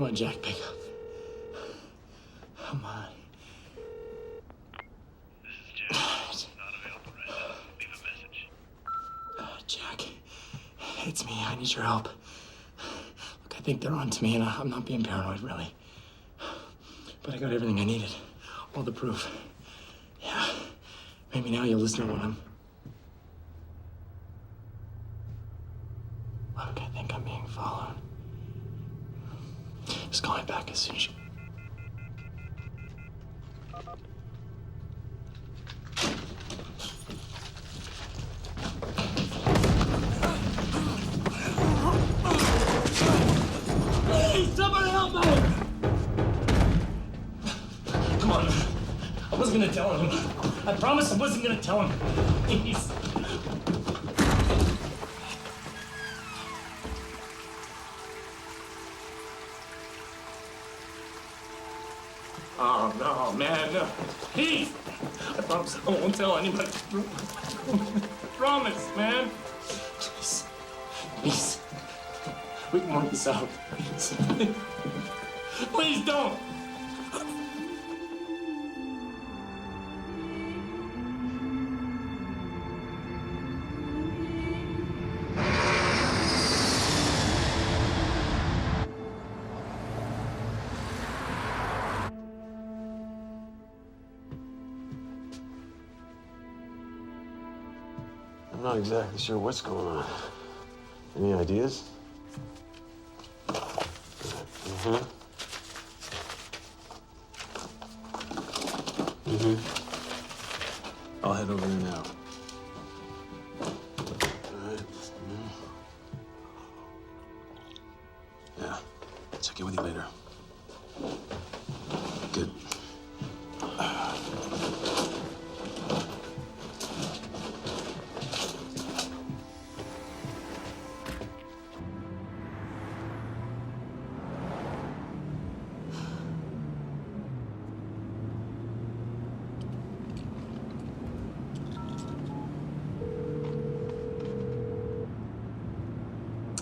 Come on, Jack, pick up. Come on. This is Jack. Not available right now. Leave a message. Jack, it's me. I need your help. Look, I think they're on to me, and I'm not being paranoid, really. But I got everything I needed. All the proof. Yeah. Maybe now you'll listen to what I'm... Look, I think I'm being followed. Just call me back as soon as you... Please, somebody help me! Come on. I wasn't gonna tell him. I promised I wasn't gonna tell him. Please. Oh, no, man, no. Please! I promise I won't tell anybody. I promise, man. Please. Please. We can work this out. Please. Please don't! I'm not exactly sure what's going on. Any ideas? I'll head over there now. All right. Yeah. Check in with you later. Good.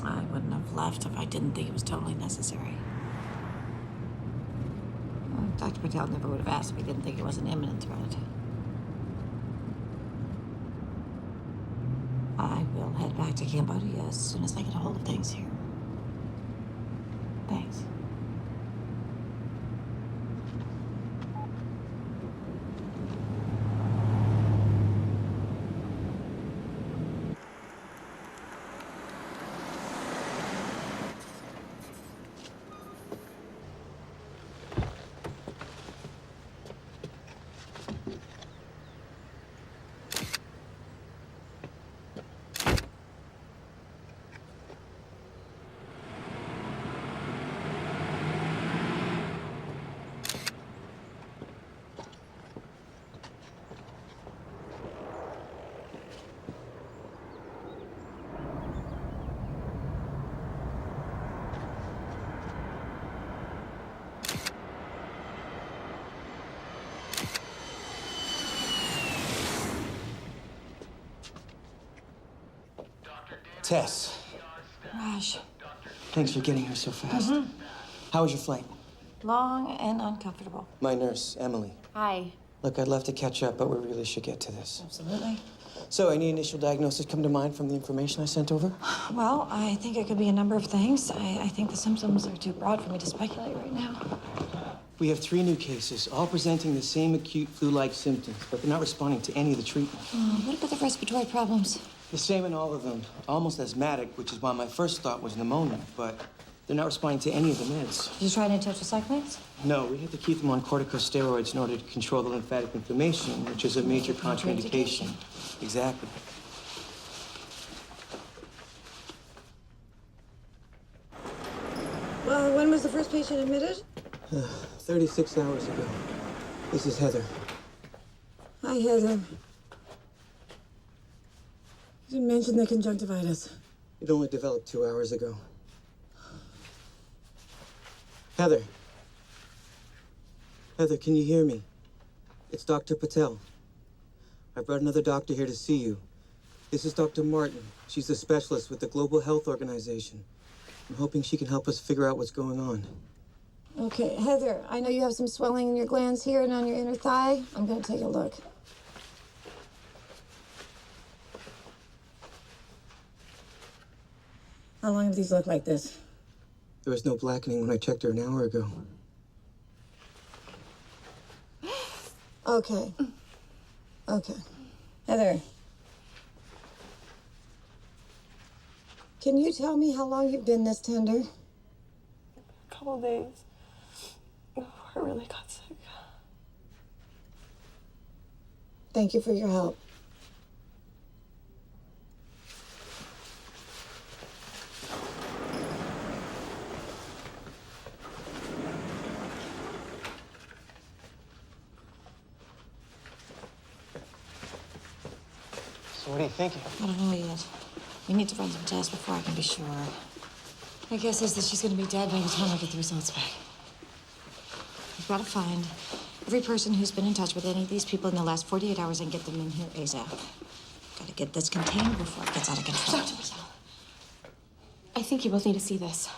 I wouldn't have left if I didn't think it was totally necessary. Dr. Patel never would have asked if he didn't think it was an imminent threat. I will head back to Cambodia as soon as I get a hold of things here. Thanks. Tess, Raj, thanks for getting here so fast. How was your flight? long and uncomfortable. My nurse, Emily. Hi. Look, I'd love to catch up, but we really should get to this. Absolutely. So, any initial diagnosis come to mind from the information I sent over? Well, I think it could be a number of things. I think the symptoms are too broad for me to speculate right now. We have 3 new cases, all presenting the same acute flu-like symptoms, but they're not responding to any of the treatment. What about the respiratory problems? The same in all of them, almost asthmatic, which is why my first thought was pneumonia, but they're not responding to any of the meds. Did you try any tetracyclines? No, we had to keep them on corticosteroids in order to control the lymphatic inflammation, which is a major contraindication. Exactly. Well, when was the first patient admitted? 36 hours ago. This is Heather. Hi, Heather. You didn't mention the conjunctivitis. It only developed 2 hours ago. Heather. Heather, can you hear me? It's Dr. Patel. I brought another doctor here to see you. This is Dr. Martin. She's a specialist with the Global Health Organization. I'm hoping she can help us figure out what's going on. Okay, Heather, I know you have some swelling in your glands here and on your inner thigh. I'm gonna take a look. How long have these looked like this? There was no blackening when I checked her an hour ago. Okay. Okay. Heather. Can you tell me how long you've been this tender? A couple of days before I really got sick. Thank you for your help. So what are you thinking? I don't know yet. We need to run some tests before I can be sure. My guess is that she's gonna be dead by the time I get the results back. We've got to find every person who's been in touch with any of these people in the last 48 hours and get them in here ASAP. Gotta get this contained before it gets out of control. Dr. Rizal, I think you both need to see this.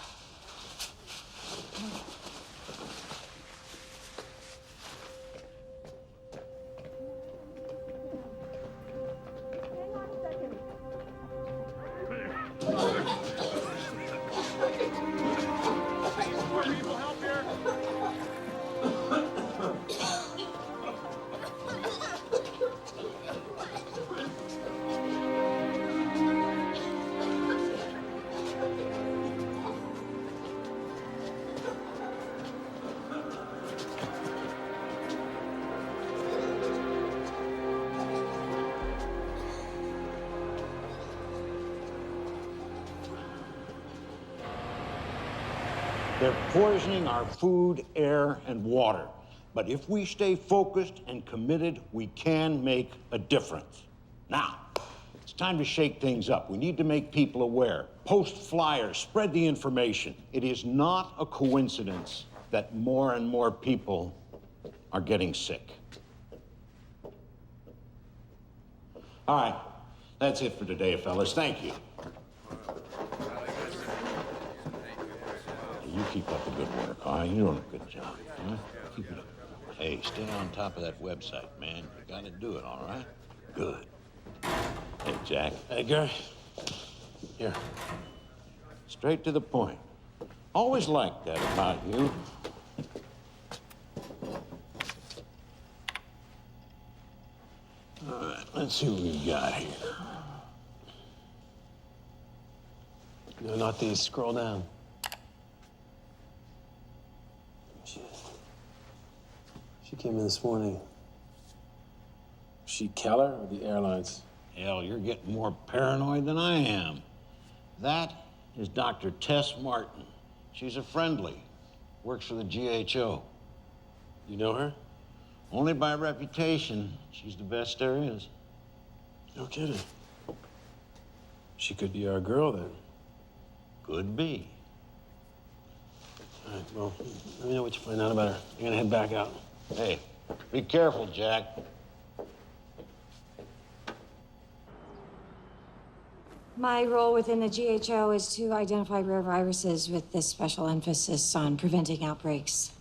They're poisoning our food, air, and water. But if we stay focused and committed, we can make a difference. Now, it's time to shake things up. We need to make people aware. Post flyers, spread the information. It is not a coincidence that more and more people are getting sick. All right, that's it for today, fellas. Thank you. You keep up the good work, all right? You're doing a good job, huh? Keep it up. Hey, stay on top of that website, man. You gotta do it, all right? Good. Hey, Jack. Hey, Gary. Here. Straight to the point. Always liked that about you. All right, let's see what we've got here. No, not these. Scroll down. She came in this morning. She Keller or the airlines? Hell, you're getting more paranoid than I am. That is Dr. Tess Martin. She's a friendly. Works for the GHO. You know her? Only by reputation. She's the best there is. No kidding. She could be our girl then. Could be. All right, well, let me know what you find out about her. I'm gonna head back out. Hey, be careful, Jack. My role within the GHO is to identify rare viruses with this special emphasis on preventing outbreaks.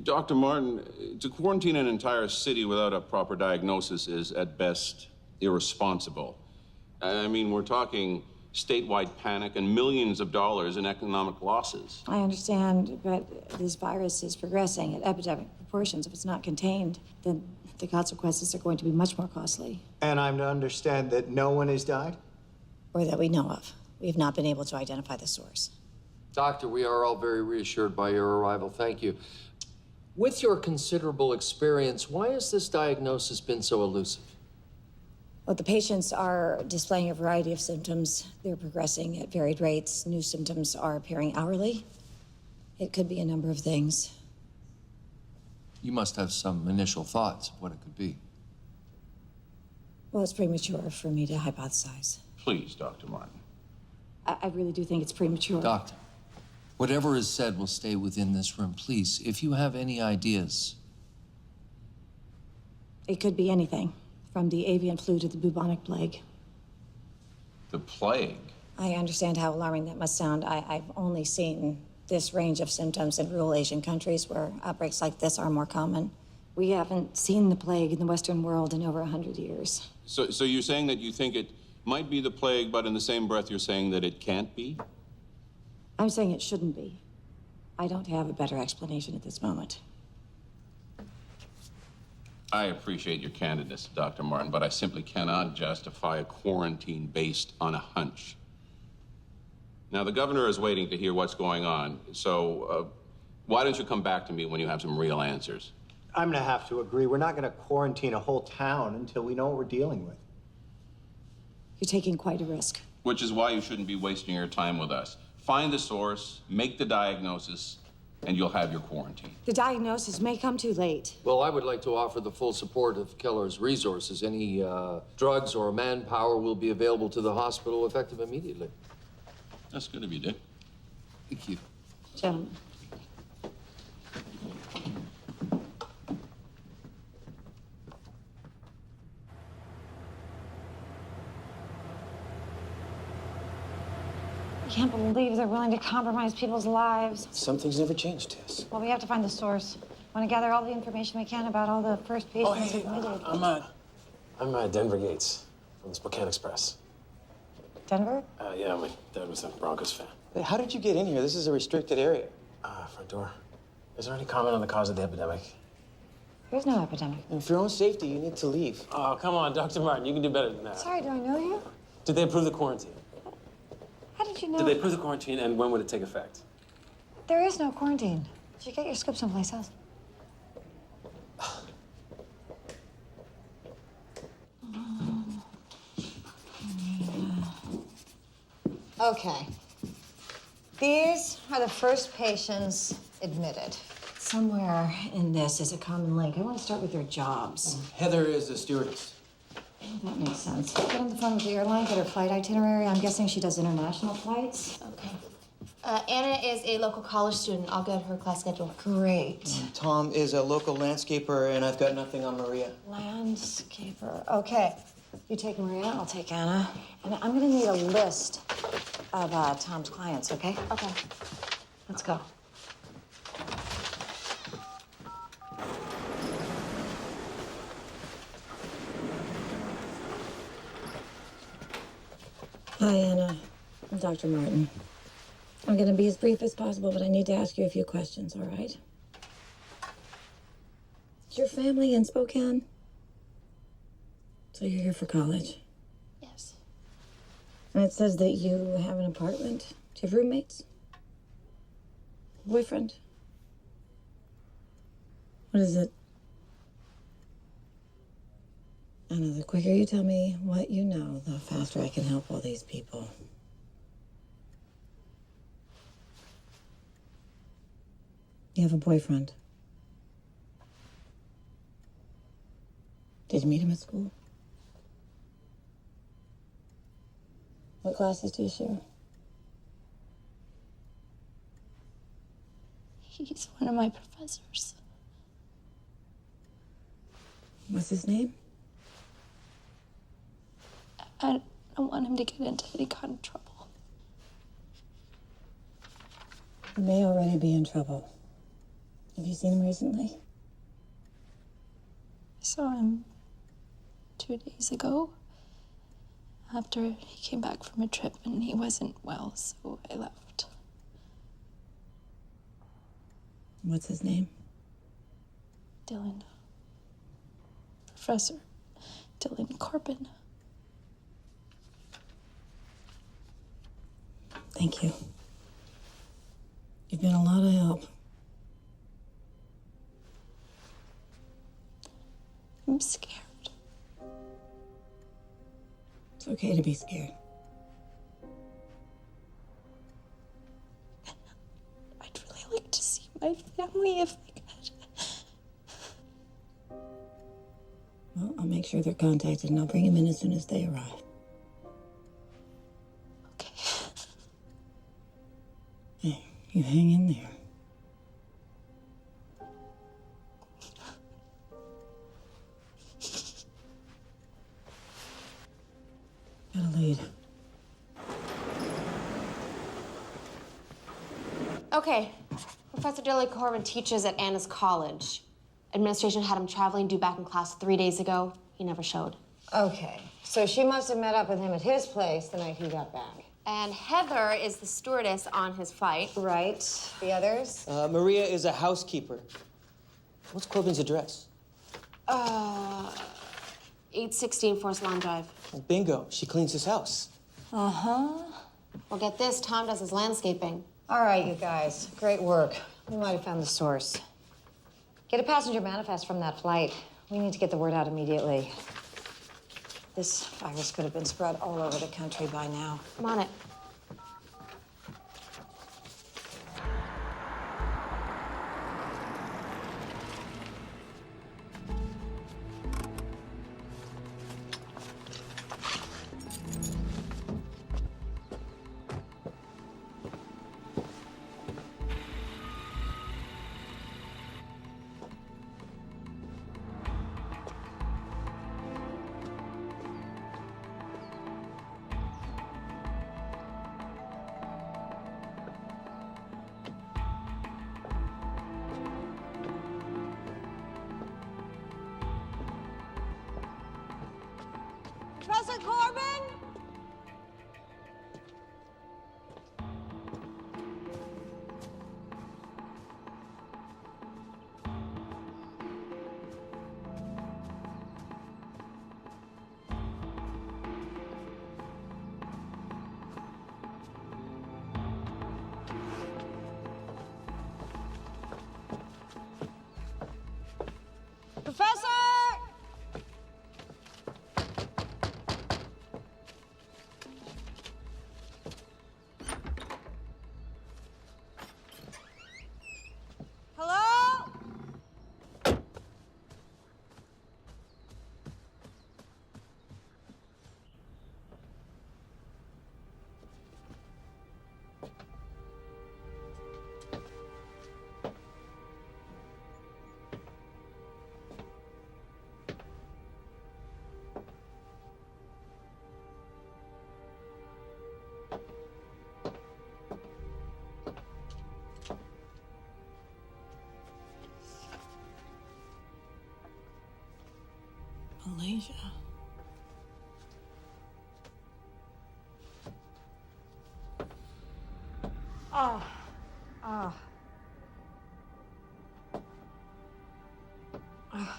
Dr. Martin, to quarantine an entire city without a proper diagnosis is, at best, irresponsible. I mean, we're talking statewide panic and millions of dollars in economic losses. I understand, but this virus is progressing at epidemic proportions. If it's not contained, then the consequences are going to be much more costly. And I'm to understand that no one has died? Or that we know of. We have not been able to identify the source. Doctor, we are all very reassured by your arrival. Thank you. With your considerable experience, why has this diagnosis been so elusive? Well, the patients are displaying a variety of symptoms. They're progressing at varied rates. New symptoms are appearing hourly. It could be a number of things. You must have some initial thoughts of what it could be. Well, it's premature for me to hypothesize. Please, Dr. Martin. I really do think it's premature. Doctor, whatever is said will stay within this room. Please, if you have any ideas. It could be anything, from the avian flu to the bubonic plague. The plague? I understand how alarming that must sound. I've only seen this range of symptoms in rural Asian countries where outbreaks like this are more common. We haven't seen the plague in the Western world in over 100 years. So you're saying that you think it might be the plague, but in the same breath you're saying that it can't be? I'm saying it shouldn't be. I don't have a better explanation at this moment. I appreciate your candidness, Dr. Martin, but I simply cannot justify a quarantine based on a hunch. Now, the governor is waiting to hear what's going on, so why don't you come back to me when you have some real answers? I'm gonna have to agree. We're not gonna quarantine a whole town until we know what we're dealing with. You're taking quite a risk. Which is why you shouldn't be wasting your time with us. Find the source, make the diagnosis, and you'll have your quarantine. The diagnosis may come too late. Well, I would like to offer the full support of Keller's resources. Any drugs or manpower will be available to the hospital effective immediately. That's good of you, Dick. Thank you. Gentlemen. I can't believe they're willing to compromise people's lives. Some things never change, Tess. Well, we have to find the source. Want to gather all the information we can about all the first patients admitted. I'm Denver Gates from the Spokane Express. Denver? Yeah, my dad was a Broncos fan. Hey, how did you get in here? This is a restricted area. Front door. Is there any comment on the cause of the epidemic? There's no epidemic. And for your own safety, you need to leave. Oh, come on, Dr. Martin. You can do better than that. Sorry, do I know you? Did they approve the quarantine? How did you know? Did they approve the quarantine, and when would it take effect? There is no quarantine. Did you get your scoop someplace else? Okay. These are the first patients admitted. Somewhere in this is a common link. I want to start with their jobs. Heather is a stewardess. That makes sense. Get on the phone with the airline, get her flight itinerary. I'm guessing she does international flights. Okay. Anna is a local college student. I'll get her class schedule. Great. Tom is a local landscaper, and I've got nothing on Maria. Landscaper. Okay. You take Maria, I'll take Anna. And I'm gonna need a list of Tom's clients, okay? Okay. Let's go. Hi, Anna. I'm Dr. Martin. I'm going to be as brief as possible, but I need to ask you a few questions, all right? Is your family in Spokane? So you're here for college? Yes. And it says that you have an apartment. Do you have roommates? Boyfriend? What is it? Anna, the quicker you tell me what you know, the faster I can help all these people. You have a boyfriend. Did you meet him at school? What classes do you share? He's one of my professors. What's his name? I don't want him to get into any kind of trouble. He may already be in trouble. Have you seen him recently? I saw him 2 days ago after he came back from a trip and he wasn't well, so I left. What's his name? Dylan. Professor 𝘿𝙄𝙎𝘾. Thank you. You've been a lot of help. I'm scared. It's okay to be scared. I'd really like to see my family if I could. Well, I'll make sure they're contacted and I'll bring him in as soon as they arrive. Okay. Hey, you hang in there. Got a lead. Okay, Professor 𝘿𝙄𝙎𝘾 teaches at Anna's college. Administration had him traveling due back in class 3 days ago. He never showed. Okay, so she must have met up with him at his place the night he got back. And Heather is the stewardess on his flight. Right. The others? Maria is a housekeeper. What's Corbin's address? 816 Forest Lawn Drive. Oh, bingo. She cleans his house. Uh-huh. Well, get this, Tom does his landscaping. All right, you guys. Great work. We might have found the source. Get a passenger manifest from that flight. We need to get the word out immediately. This virus could have been spread all over the country by now. I'm on it. Professor Corbin? Professor! Hello? Malaysia. Oh. Oh. Oh, God.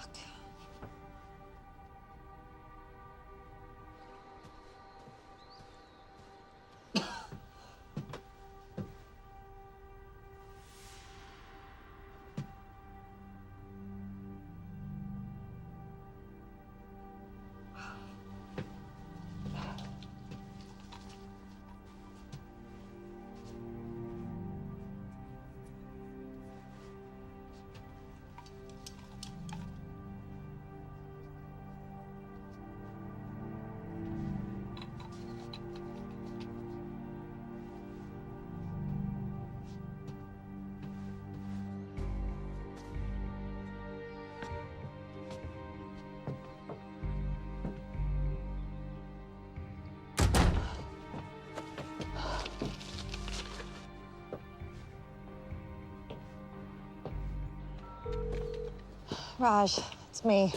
Raj, it's me.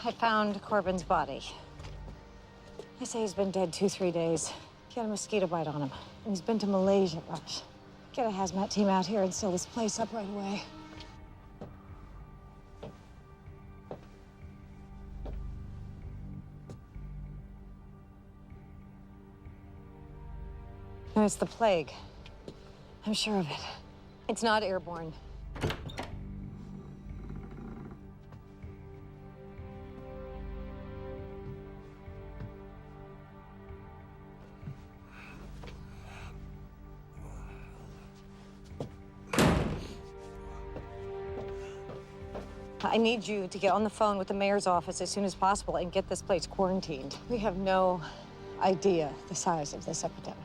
I found Corbin's body. They say he's been dead 2-3 days. He had a mosquito bite on him. And he's been to Malaysia, Raj. Get a hazmat team out here and seal this place up right away. No, it's the plague. I'm sure of it. It's not airborne. I need you to get on the phone with the mayor's office as soon as possible and get this place quarantined. We have no idea the size of this epidemic.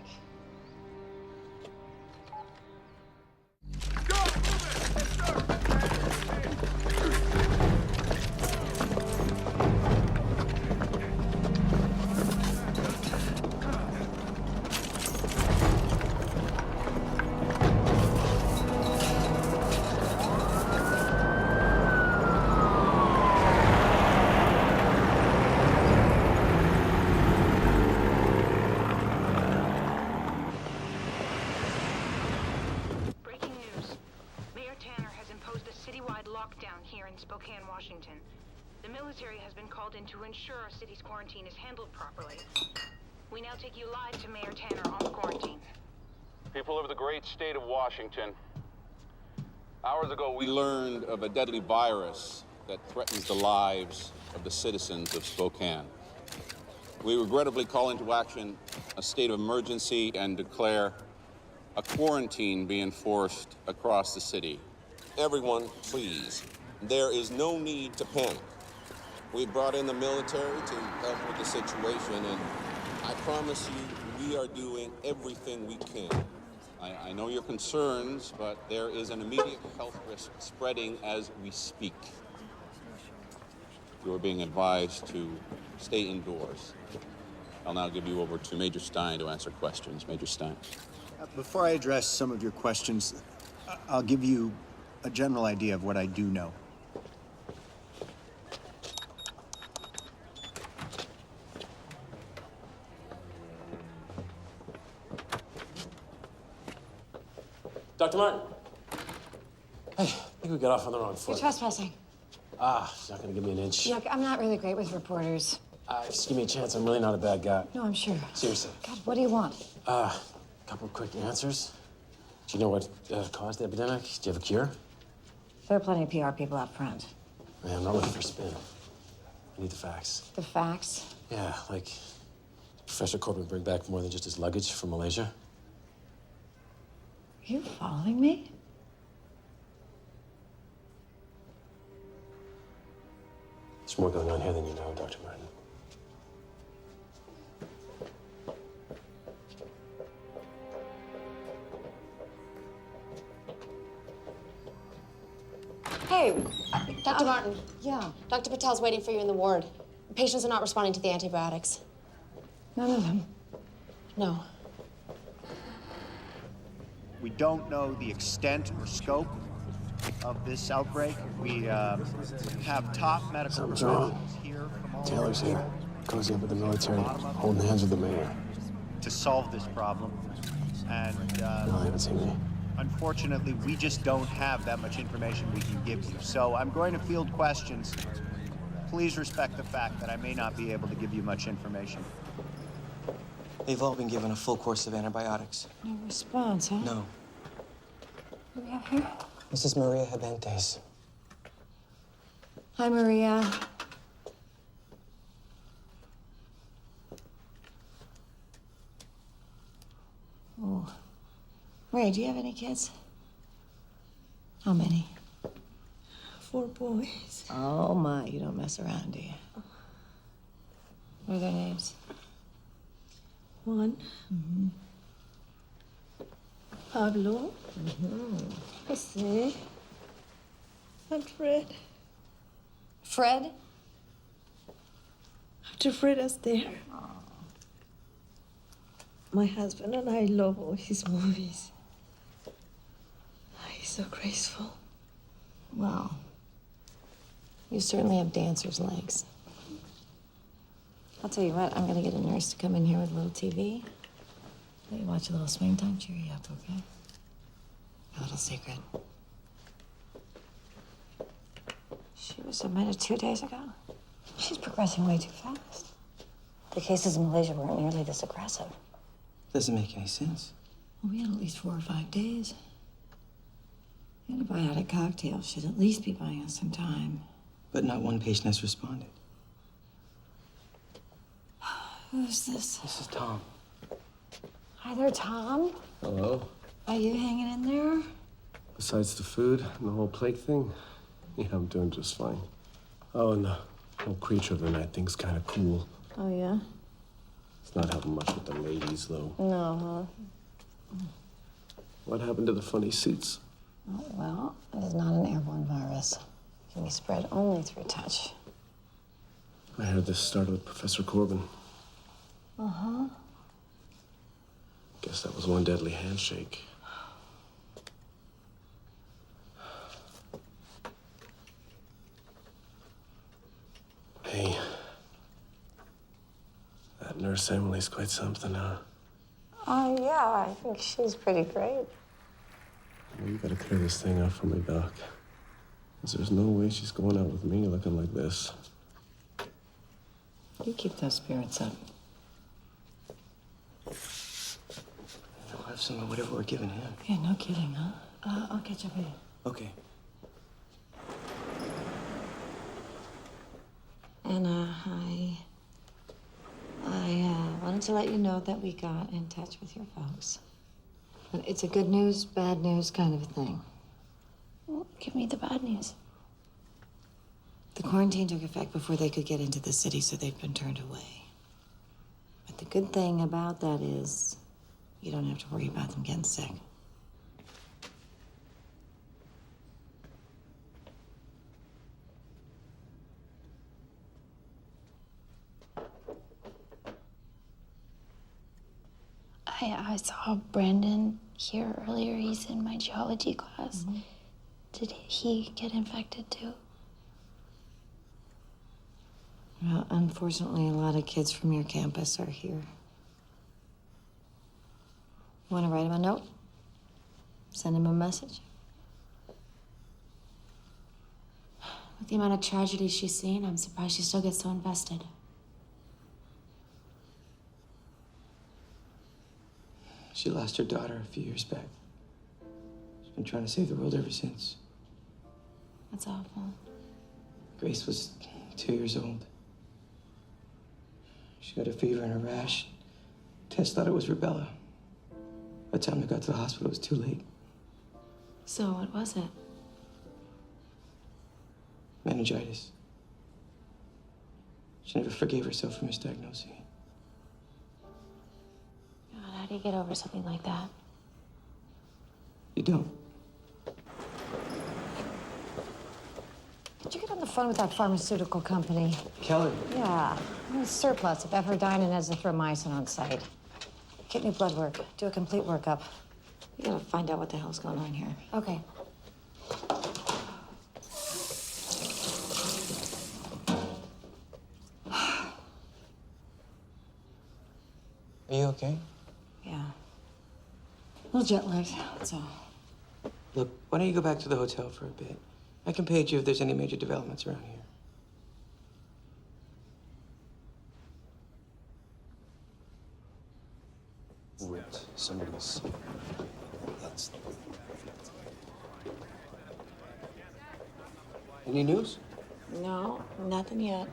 here in Spokane, Washington. The military has been called in to ensure our city's quarantine is handled properly. We now take you live to Mayor Tanner on the quarantine. People of the great state of Washington, hours ago we learned of a deadly virus that threatens the lives of the citizens of Spokane. We regrettably call into action a state of emergency and declare a quarantine be enforced across the city. Everyone, please. There is no need to panic. We brought in the military to help with the situation, and I promise you, we are doing everything we can. I know your concerns, but there is an immediate health risk spreading as we speak. You are being advised to stay indoors. I'll now give you over to Major Stein to answer questions. Major Stein. Before I address some of your questions, I'll give you a general idea of what I do know. Dr. Martin. Hey, I think we got off on the wrong foot. You're trespassing. She's not gonna give me an inch. Look, I'm not really great with reporters. Just give me a chance. I'm really not a bad guy. No, I'm sure. Seriously. God, what do you want? Couple of quick answers. Do you know what caused the epidemic? Do you have a cure? There are plenty of PR people out front. Man, I'm not looking for spin. I need the facts. The facts? Yeah, like, did Professor Corbin bring back more than just his luggage from Malaysia? Are you following me? There's more going on here than you know, Dr. Martin. Hey, Dr. Martin. Yeah. Dr. Patel's waiting for you in the ward. Patients are not responding to the antibiotics. None of them. No. We don't know the extent or scope of this outbreak. We have top medical Something's wrong. professionals here from all Taylor's over here. Cozy up with the military, holding hands with the mayor. to solve this problem. And No, they haven't seen me. unfortunately, we just don't have that much information we can give you. So I'm going to field questions. Please respect the fact that I may not be able to give you much information. They've all been given a full course of antibiotics. No response, huh? No. What do we have here? This is Maria 𝘿𝙄𝙎𝘾𝙇𝘼𝙄. Hi, Maria. Oh. Ray, do you have any kids? How many? 4 boys. Oh, my. You don't mess around, do you? What are their names? Juan. Pablo. Jose. And Fred. Fred? After Fred is there. My husband and I love all his movies. He's so graceful. Well, you certainly have dancer's legs. I'll tell you what, I'm gonna get a nurse to come in here with a little TV. Let you watch a little swing time, cheer you up, okay? A little secret. She was admitted 2 days ago. She's progressing way too fast. The cases in Malaysia weren't nearly this aggressive. Doesn't make any sense. Well, we had at least 4 or 5 days. Antibiotic cocktail should at least be buying us some time. But not one patient has responded. Who's this? This is Tom. Hi there, Tom. Hello. Are you hanging in there? Besides the food and the whole plague thing, yeah, I'm doing just fine. Oh, and the whole creature of the night thing's kind of cool. Oh, yeah? It's not helping much with the ladies, though. No, huh? What happened to the funny suits? Oh, well, it is not an airborne virus. It can be spread only through touch. I heard this started with Professor Corbin. Uh-huh. Guess that was one deadly handshake. Hey, that nurse Emily's quite something, huh? Yeah, I think she's pretty great. Well, you gotta clear this thing up for me, Doc. Because there's no way she's going out with me looking like this. You keep those spirits up. We'll have some of whatever we're giving him. Yeah, no kidding, huh? I'll catch up with you. Okay. Anna, I wanted to let you know that we got in touch with your folks. But it's a good news, bad news kind of a thing. Well, give me the bad news. The quarantine took effect before they could get into the city, so they've been turned away. But the good thing about that is you don't have to worry about them getting sick. I saw Brandon here earlier. He's in my geology class. Mm-hmm. Did he get infected too? Well, unfortunately, a lot of kids from your campus are here. Want to write him a note? Send him a message? With the amount of tragedy she's seen, I'm surprised she still gets so invested. She lost her daughter a few years back. She's been trying to save the world ever since. That's awful. Grace was 2 years old. She got a fever and a rash. Tests thought it was rubella. By the time they got to the hospital, it was too late. So what was it? Meningitis. She never forgave herself for misdiagnosing. God, how do you get over something like that? You don't. Did you get on the phone with that pharmaceutical company? Kelly. Yeah. I'm surplus of ephedrine and azithromycin on site. Kidney blood work. Do a complete workup. We gotta find out what the hell's going on here. Okay. Are you okay? Yeah. A little jet lagged, that's all. Look, why don't you go back to the hotel for a bit? I can page you if there's any major developments around here. Wait, somebody's... That's... Any news? No, nothing yet.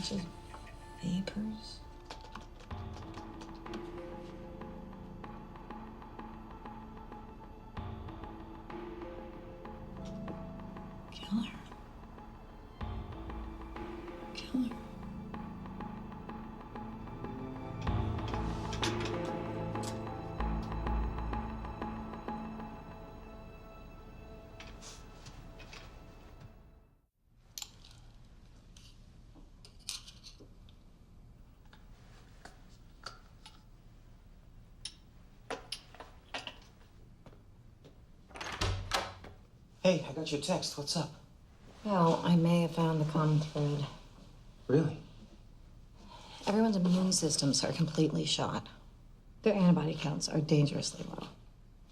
Just vapors. Killer. Killer. Hey, I got your text. What's up? Well, I may have found the common thread. Really? Everyone's immune systems are completely shot. Their antibody counts are dangerously low.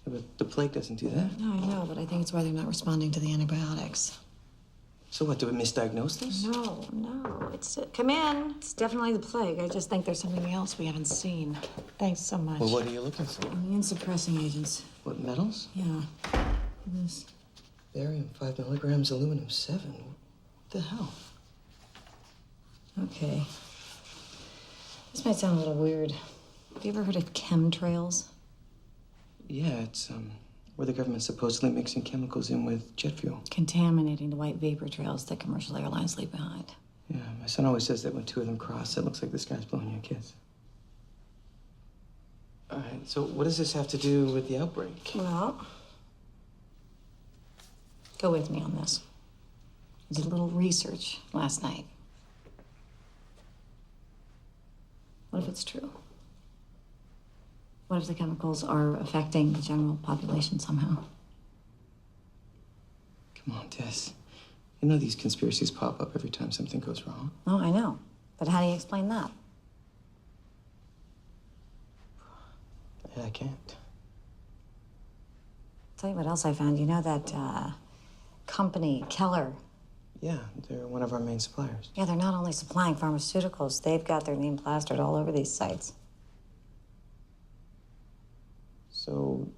Yeah, but the plague doesn't do that. No, I know, but I think it's why they're not responding to the antibiotics. So what, do we misdiagnose this? No, come in. It's definitely the plague. I just think there's something else we haven't seen. Thanks so much. Well, what are you looking for? Immune suppressing agents. What, metals? Yeah. This. Barium 5 milligrams, aluminum 7. What the hell? Okay. This might sound a little weird. Have you ever heard of chemtrails? Yeah, it's where the government's supposedly mixing chemicals in with jet fuel. Contaminating the white vapor trails that commercial airlines leave behind. Yeah, my son always says that when two of them cross, it looks like the sky's blowing you a kiss. All right, so what does this have to do with the outbreak? Well, go with me on this. I did a little research last night. What if it's true? What if the chemicals are affecting the general population somehow? Come on, Tess. You know these conspiracies pop up every time something goes wrong. Oh, I know. But how do you explain that? Yeah, I can't. Tell you what else I found. You know that company, Keller? Yeah, they're one of our main suppliers. Yeah, they're not only supplying pharmaceuticals, they've got their name plastered all over these sites. So,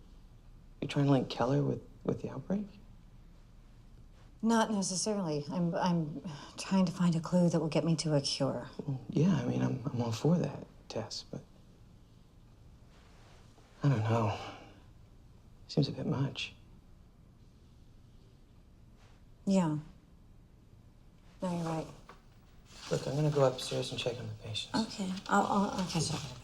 you're trying to link Keller with the outbreak? Not necessarily. I'm trying to find a clue that will get me to a cure. Well, yeah, I mean, I'm all for that, Tess, but I don't know. Seems a bit much. Yeah. No, you're right. Look, I'm gonna go upstairs and check on the patients. Okay. I'll catch up in a bit.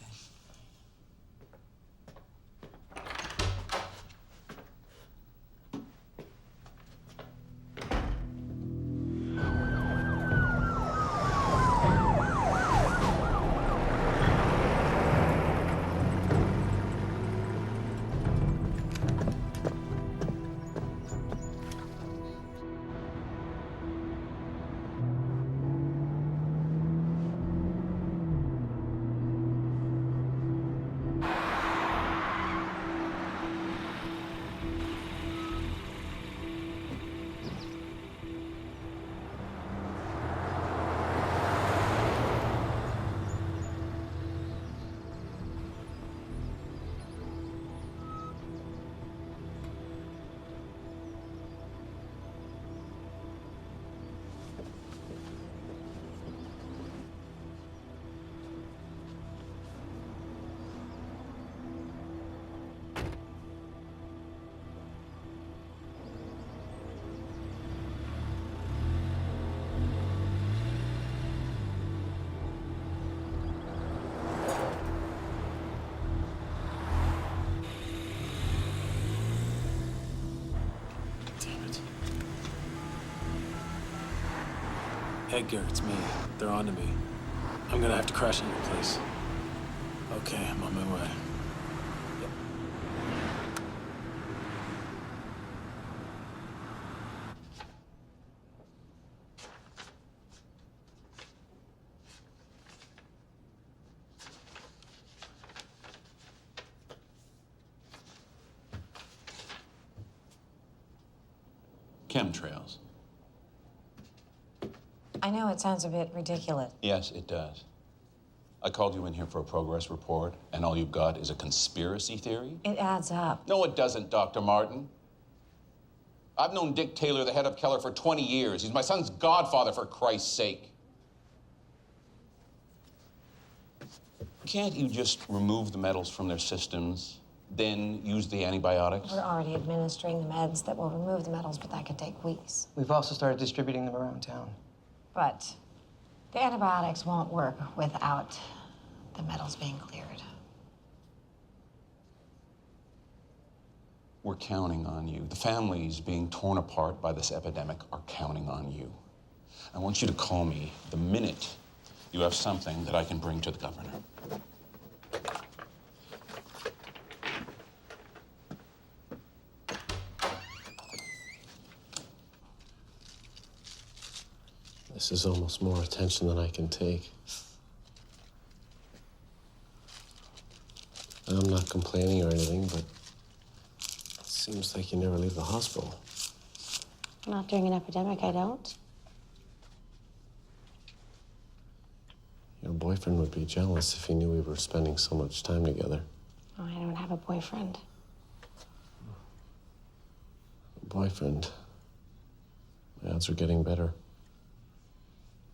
Edgar, it's me. They're on to me. I'm gonna have to crash in your place. Okay, I'm on my way. Chemtrails. I know it sounds a bit ridiculous. Yes, it does. I called you in here for a progress report, and all you've got is a conspiracy theory? It adds up. No, it doesn't, Dr. Martin. I've known Dick Taylor, the head of Keller, for 20 years. He's my son's godfather, for Christ's sake. Can't you just remove the metals from their systems, then use the antibiotics? We're already administering the meds that will remove the metals, but that could take weeks. We've also started distributing them around town. But the antibiotics won't work without the metals being cleared. We're counting on you. The families being torn apart by this epidemic are counting on you. I want you to call me the minute you have something that I can bring to the governor. This is almost more attention than I can take. I'm not complaining or anything, but it seems like you never leave the hospital. Not during an epidemic, I don't. Your boyfriend would be jealous if he knew we were spending so much time together. Oh, I don't have a boyfriend. Boyfriend. My odds are getting better.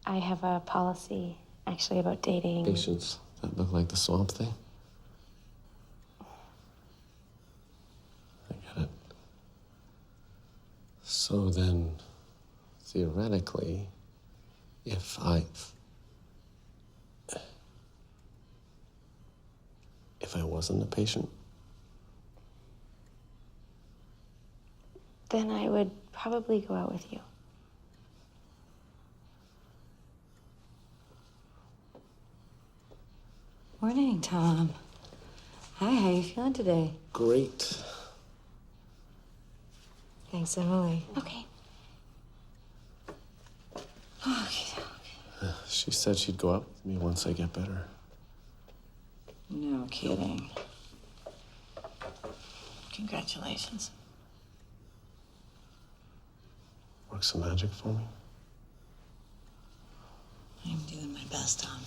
I have a policy, actually, about dating. Patients that look like the swamp thing. I get it. So then, theoretically, if I wasn't a patient, then I would probably go out with you. Morning, Tom. Hi, how you feeling today? great. Thanks, Emily. Okay. Okay. She said she'd go out with me once I get better. No kidding. Congratulations. Work some magic for me. I'm doing my best, Tom.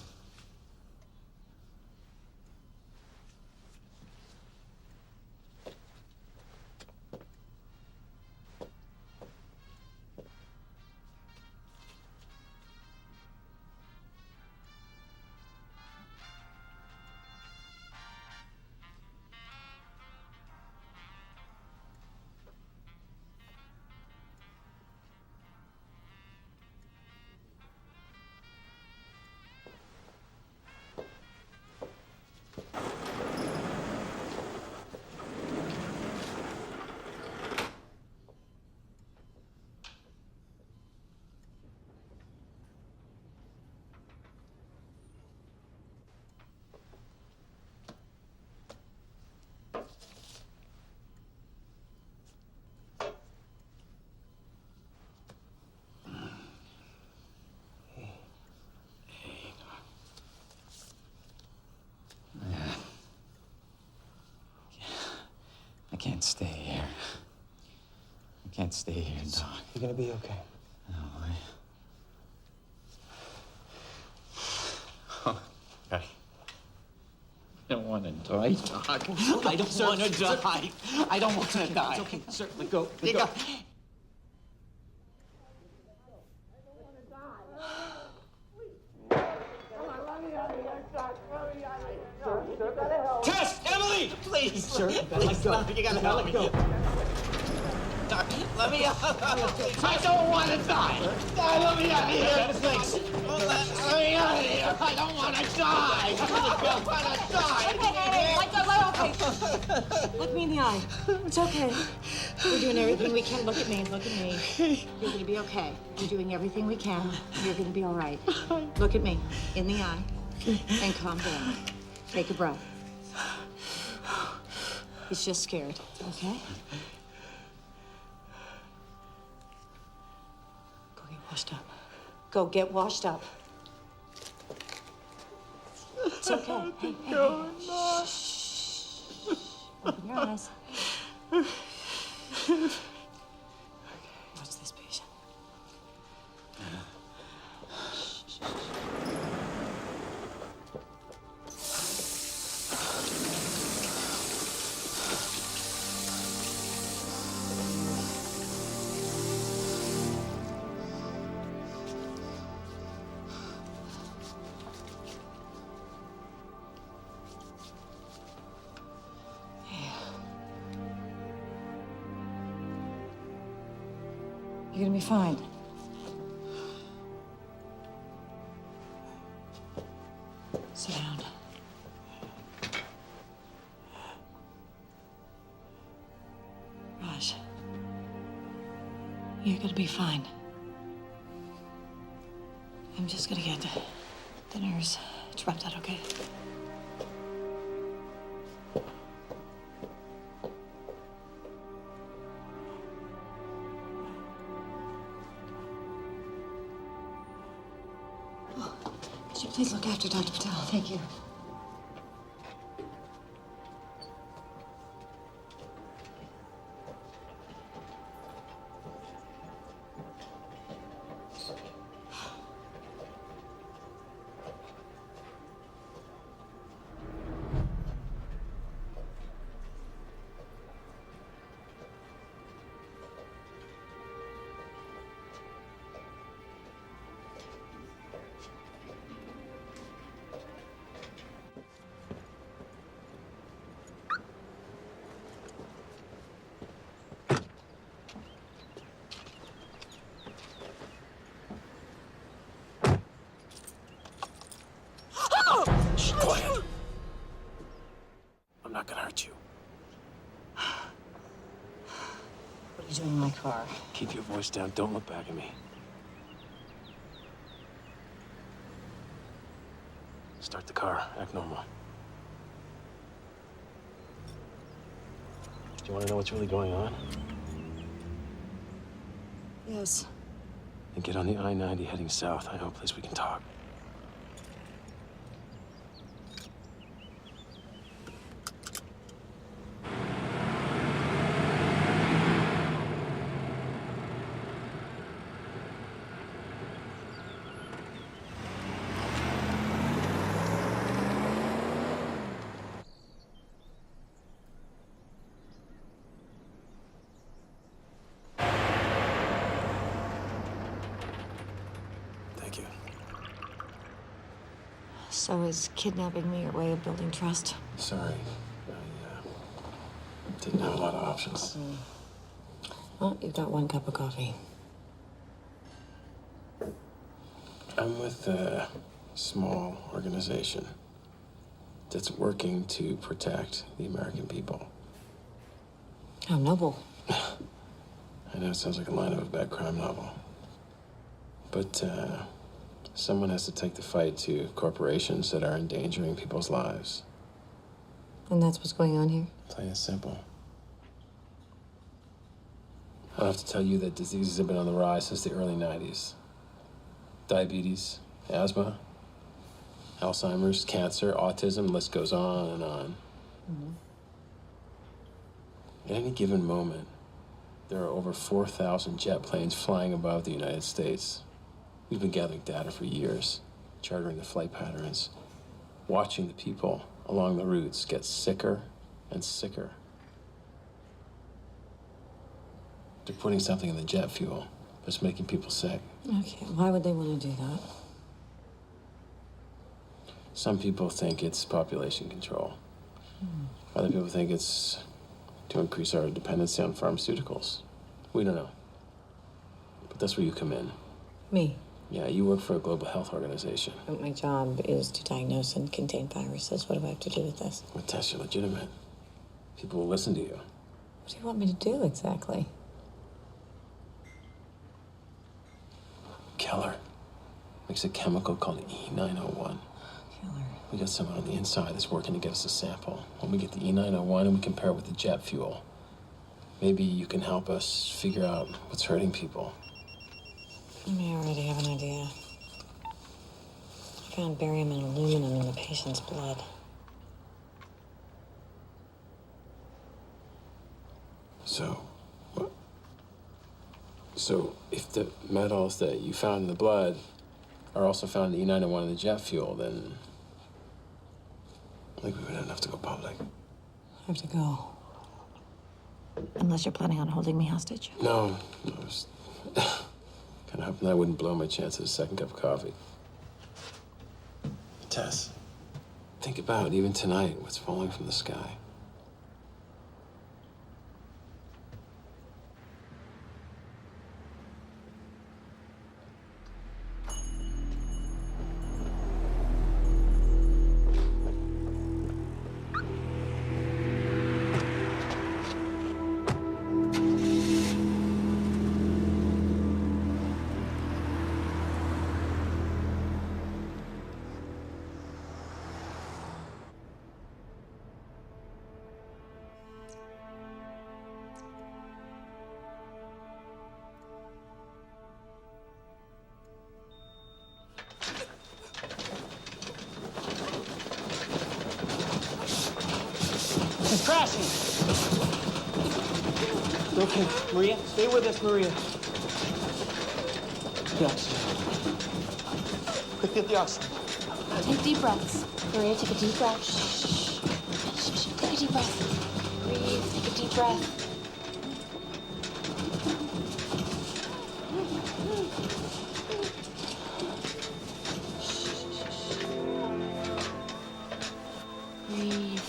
I can't stay here. I can't stay here, Doc. You're gonna be okay. No, I don't want to die, Doc. I don't want to die. I don't want to die. It's okay. Certainly go. Go. Tess! Emily! Please, sir. Please, No, you gotta help me. Doc, let me out. I don't want to die. Let me out of here. Thanks. Let me out of here. I don't want to die. I don't want to die. Okay. Look me in the eye. It's okay. We're doing everything we can. Look at me. Look at me. You're gonna be okay. We're doing everything we can. You're gonna be all right. Look at me in the eye and calm down. Take a breath. He's just scared, okay? Go get washed up. Go get washed up. It's okay. Hey, hey, hey. Shh. Open your eyes. Watch this patient. You're gonna be fine. Sit down. Raj, you're gonna be fine. I'm just gonna get the nurse dropped out, okay? Would you please look after Dr. Patel? Thank you. Shh, quiet. I'm not gonna hurt you. What are you doing in my car? Keep your voice down. Don't look back at me. Start the car. Act normal. Do you want to know what's really going on? Yes. Then get on the I-90 heading south. I know a place we can talk. So is kidnapping me your way of building trust? Sorry. I didn't have a lot of options. Well, you've got one cup of coffee. I'm with a small organization that's working to protect the American people. How noble. I know it sounds like a line of a bad crime novel. But someone has to take the fight to corporations that are endangering people's lives. And that's what's going on here? Plain and simple. I don't have to tell you that diseases have been on the rise since the early 90s. Diabetes, asthma, Alzheimer's, cancer, autism, the list goes on and on. At any given moment, there are over 4,000 jet planes flying above the United States. We've been gathering data for years, charting the flight patterns, watching the people along the routes get sicker and sicker. They're putting something in the jet fuel that's making people sick. Okay, why would they want to do that? Some people think it's population control. Other people think it's to increase our dependency on pharmaceuticals. We don't know. But that's where you come in. Me? Yeah, you work for a global health organization. But my job is to diagnose and contain viruses. What do I have to do with this? Well, tests are legitimate. People will listen to you. What do you want me to do exactly? Keller makes a chemical called E901. Keller. We got someone on the inside that's working to get us a sample. When we get the E901 and we compare it with the jet fuel, maybe you can help us figure out what's hurting people. I may already have an idea. I found barium and aluminum in the patient's blood. So if the metals that you found in the blood are also found in the E901 in the jet fuel, then I think we would have to go public. I have to go. Unless you're planning on holding me hostage. No, I was kind of hoping I wouldn't blow my chance at a second cup of coffee. Tess, think about, even tonight, what's falling from the sky. He's crashing. Okay, Maria, stay with us, Maria. The oxygen. Quick, get the oxygen. Take deep breaths. Maria, take a deep breath. Shh. Shh. Take a deep breath. Breathe. Take a deep breath. Breathe.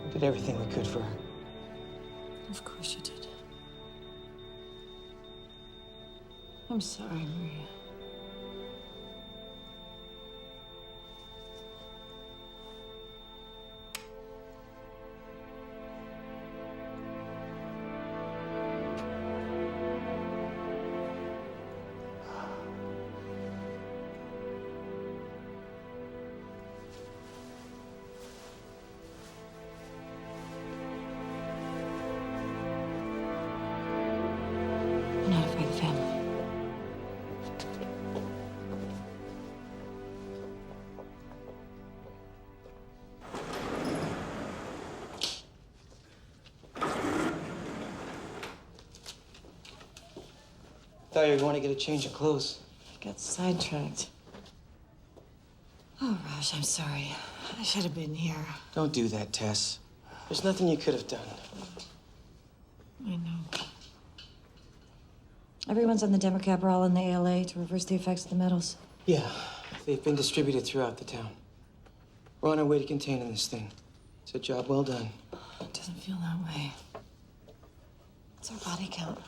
We did everything we could for her. Of course you did. I'm sorry, Maria. Notify the family. Thought you were going to get a change of clothes. Got sidetracked. Oh, Raj, I'm sorry. I should have been here. Don't do that, Tess. There's nothing you could have done. I know. Everyone's on the demo cab. We're all in the ALA to reverse the effects of the metals. Yeah, they've been distributed throughout the town. We're on our way to containing this thing. It's a job well done. It doesn't feel that way. What's our body count?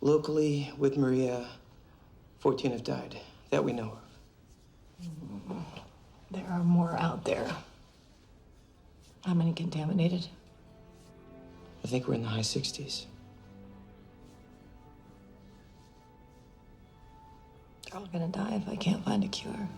Locally, with Maria, 14 have died, that we know of. There are more out there. How many contaminated? I think we're in the high 60s. They're all gonna die if I can't find a cure.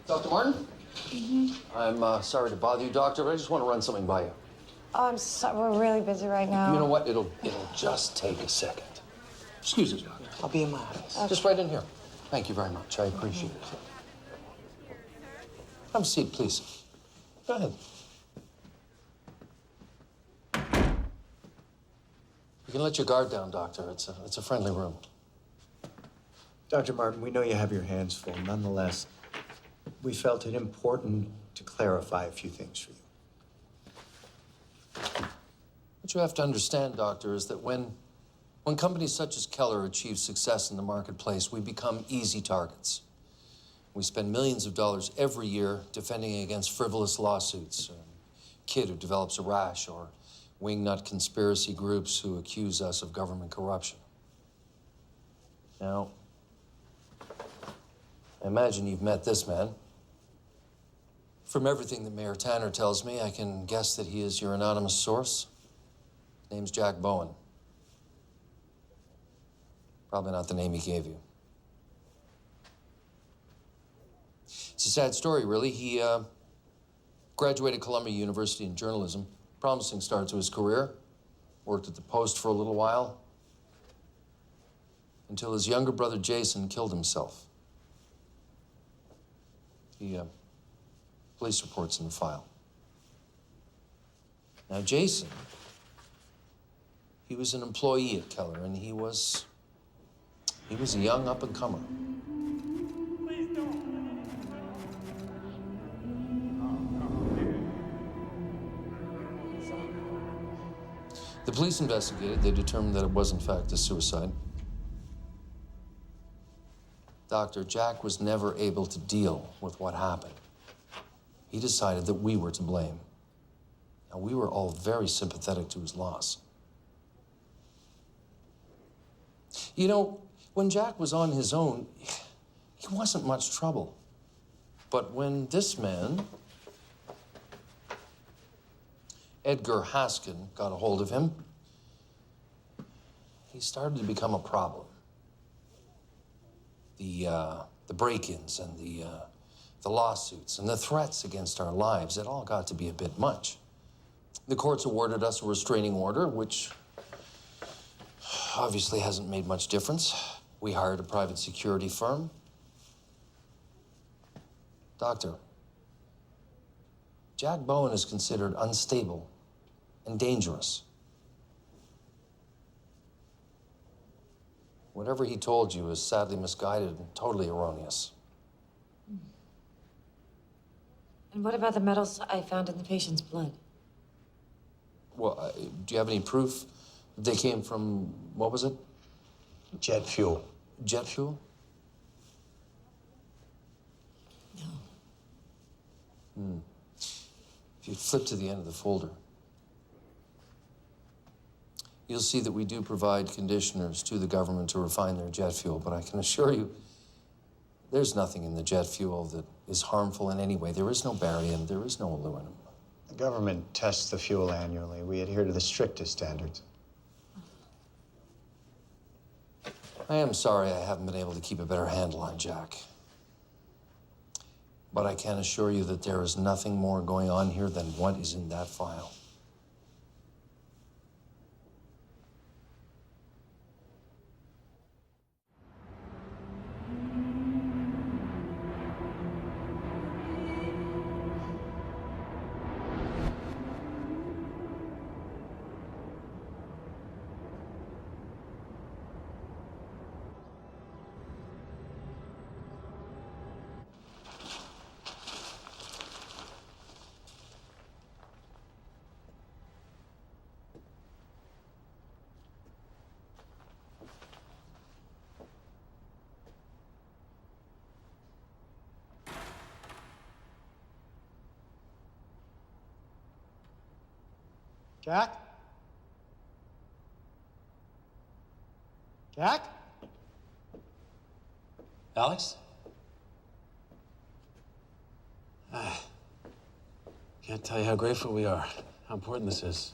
Dr. Martin? I'm sorry to bother you, Doctor, but I just want to run something by you. Oh, I'm sorry. We're really busy right now. You know what? It'll just take a second. Excuse me, Doctor. I'll be in my office. Okay. Just right in here. Thank you very much. I appreciate it. Have a seat, please. Go ahead. You can let your guard down, Doctor. It's a friendly room. Dr. Martin, we know you have your hands full. Nonetheless, we felt it important to clarify a few things for you. What you have to understand, Doctor, is that when companies such as Keller achieve success in the marketplace, we become easy targets. We spend millions of dollars every year defending against frivolous lawsuits. A kid who develops a rash, or wingnut conspiracy groups who accuse us of government corruption. Now, I imagine you've met this man. From everything that Mayor Tanner tells me, I can guess that he is your anonymous source. His name's Jack Bowen. Probably not the name he gave you. It's a sad story, really. He graduated Columbia University in journalism. Promising start to his career. Worked at the Post for a little while. Until his younger brother, Jason, killed himself. Police reports in the file. Now, Jason, he was an employee at Keller, and he was a young up-and-comer. The police investigated. They determined that it was, in fact, a suicide. Doctor, Jack was never able to deal with what happened. He decided that we were to blame. Now, we were all very sympathetic to his loss. You know, when Jack was on his own, he wasn't much trouble. But when this man, 𝘿𝙄𝙎𝘾𝙇𝘼𝙄𝙎, got a hold of him, he started to become a problem. The break-ins and the lawsuits and the threats against our lives, it all got to be a bit much. The courts awarded us a restraining order, which obviously hasn't made much difference. We hired a private security firm. Doctor, Jack Bowen is considered unstable and dangerous. Whatever he told you is sadly misguided and totally erroneous. And what about the metals I found in the patient's blood? Well, do you have any proof that they came from, what was it? Jet fuel. Jet fuel? No. If you flip to the end of the folder, you'll see that we do provide conditioners to the government to refine their jet fuel, but I can assure you, there's nothing in the jet fuel that is harmful in any way. There is no barium, there is no aluminum. The government tests the fuel annually. We adhere to the strictest standards. I am sorry I haven't been able to keep a better handle on Jack. But I can assure you that there is nothing more going on here than what is in that file. Jack? Jack? Alex? Can't tell you how grateful we are, how important this is.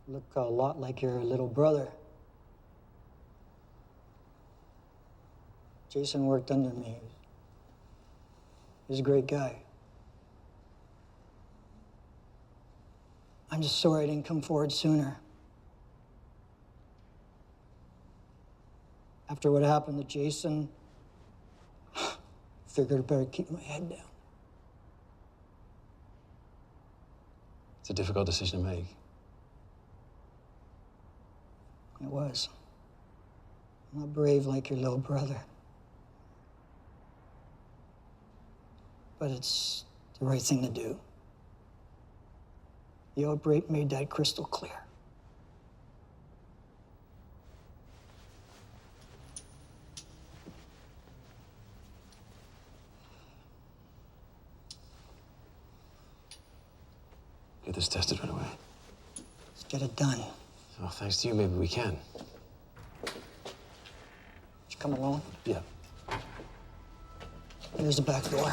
Look a lot like your little brother. Jason worked under me. He's a great guy. I'm just sorry I didn't come forward sooner. After what happened to Jason, figured I better keep my head down. It's a difficult decision to make. It was. I'm not brave like your little brother. But it's the right thing to do. The outbreak made that crystal clear. Get this tested right away. Let's get it done. Well, thanks to you, maybe we can. Did you come alone? Yeah. There's the back door.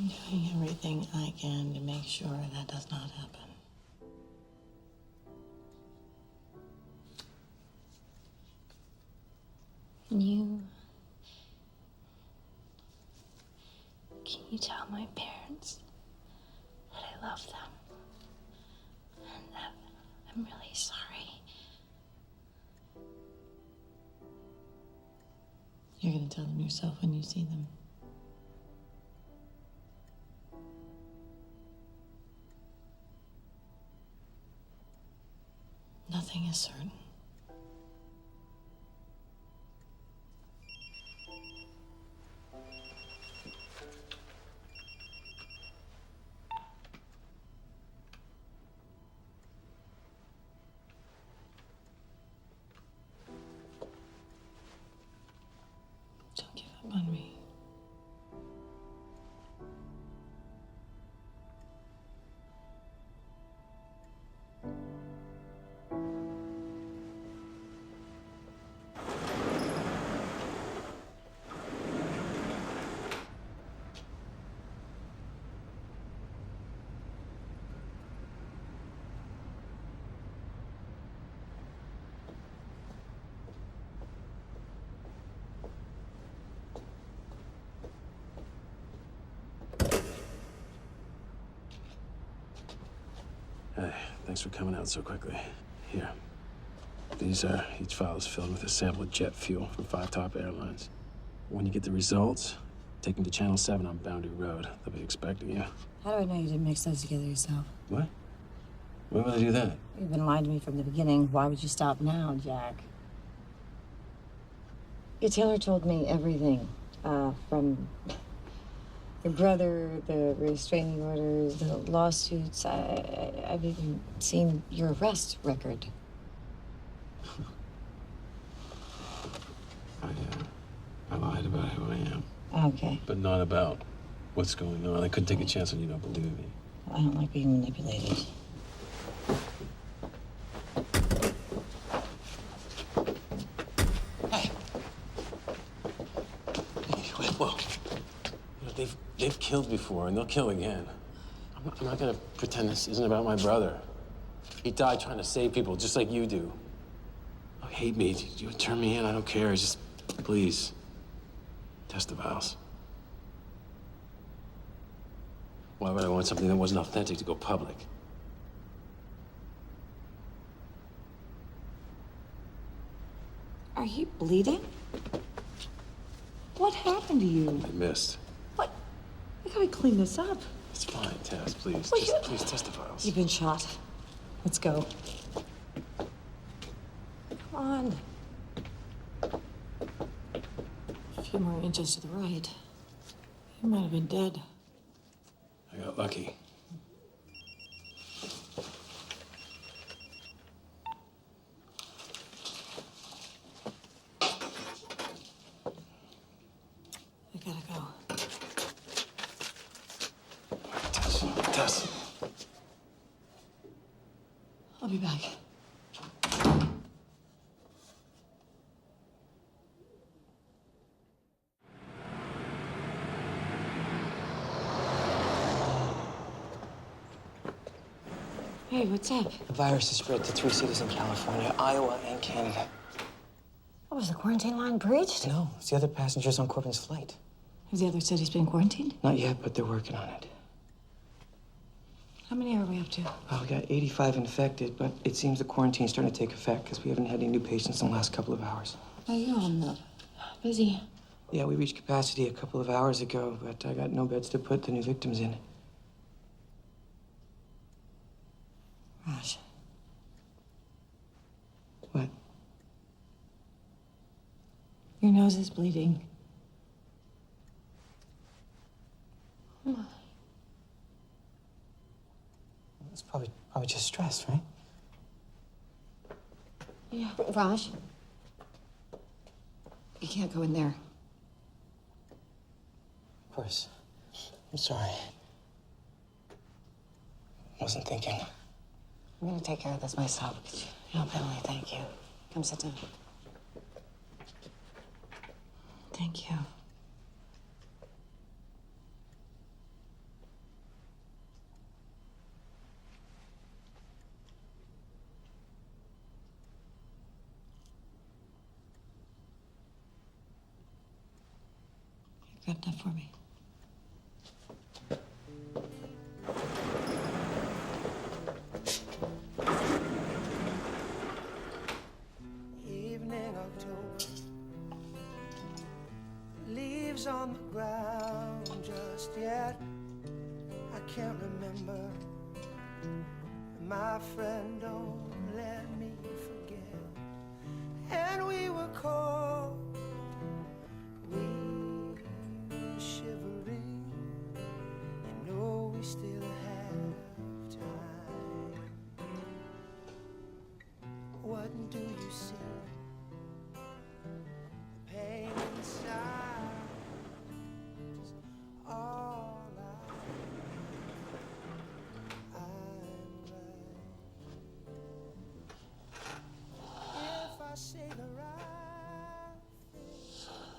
doing everything I can to make sure that does not happen. Can you tell my parents that I love them and that I'm really sorry? You're gonna tell them yourself when you see them. Nothing is certain. Don't give up on me. Hey, thanks for coming out so quickly. Here. Each file is filled with a sample of jet fuel from 5 top airlines. When you get the results, take them to Channel 7 on Boundary Road. They'll be expecting you. How do I know you didn't mix those together yourself? What? Why would I do that? You've been lying to me from the beginning. Why would you stop now, Jack? Your Taylor told me everything, from your brother, the restraining orders, the lawsuits. I've even seen your arrest record. I lied about who I am. Okay. But not about what's going on. I couldn't take a chance on you not believing me. I don't like being manipulated. Whoa. You know, they've killed before, and they'll kill again. I'm not gonna pretend this isn't about my brother. He died trying to save people, just like you do. Oh, hate me. You turn me in, I don't care. Just, please, test the vials. Why would I want something that wasn't authentic to go public? Are you bleeding? What happened to you? I missed. What? I gotta clean this up. It's fine, Tess, please. Well, Just, please test the vials. You've been shot. Let's go. Come on. A few more inches to the right. You might have been dead. I got lucky. I gotta go. Tess. I'll be back. Hey, what's up? The virus has spread to 3 cities in California, Iowa, and Canada. What, was the quarantine line breached? No, it's the other passengers on Corbin's flight. Have the other cities been quarantined? Not yet, but they're working on it. How many are we up to? Well, we got 85 infected, but it seems the quarantine's starting to take effect because we haven't had any new patients in the last couple of hours. Are you all busy? Yeah, we reached capacity a couple of hours ago, but I got no beds to put the new victims in. Raj. What? Your nose is bleeding. It's probably just stress, right? Yeah. Raj, you can't go in there. Of course. I'm sorry. Wasn't thinking. I'm gonna take care of this myself. Could you help Emily? Thank you. Come sit down. Thank you. You got enough for me? Evening October, leaves on the ground just yet. I can't remember. My friend, don't let me forget. And we were cold, we were shivering. You know we still have time. What do you see? The pain inside is all I say the right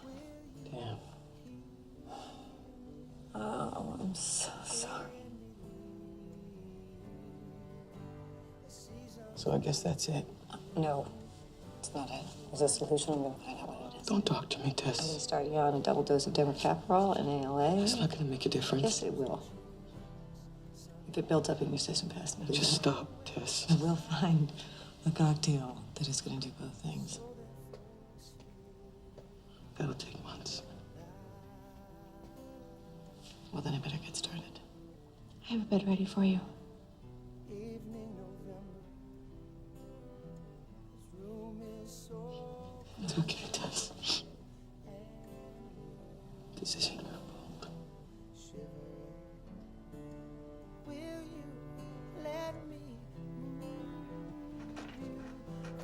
thing, Damn. Oh, I'm so sorry. So I guess that's it. No, it's not it. There's a solution. I'm going to find out what it is. Don't talk to me, I'm Tess. going to start you on a double dose of demercaprol and ALA. It's not going to make a difference. Yes, it will. If it builds up in your system fast enough. Just stop, Tess. I will find a cocktail that is going to do both things. That'll take months. Well, then I better get started. I have a bed ready for you. It's okay, Tess. This isn't your fault. will you let me move you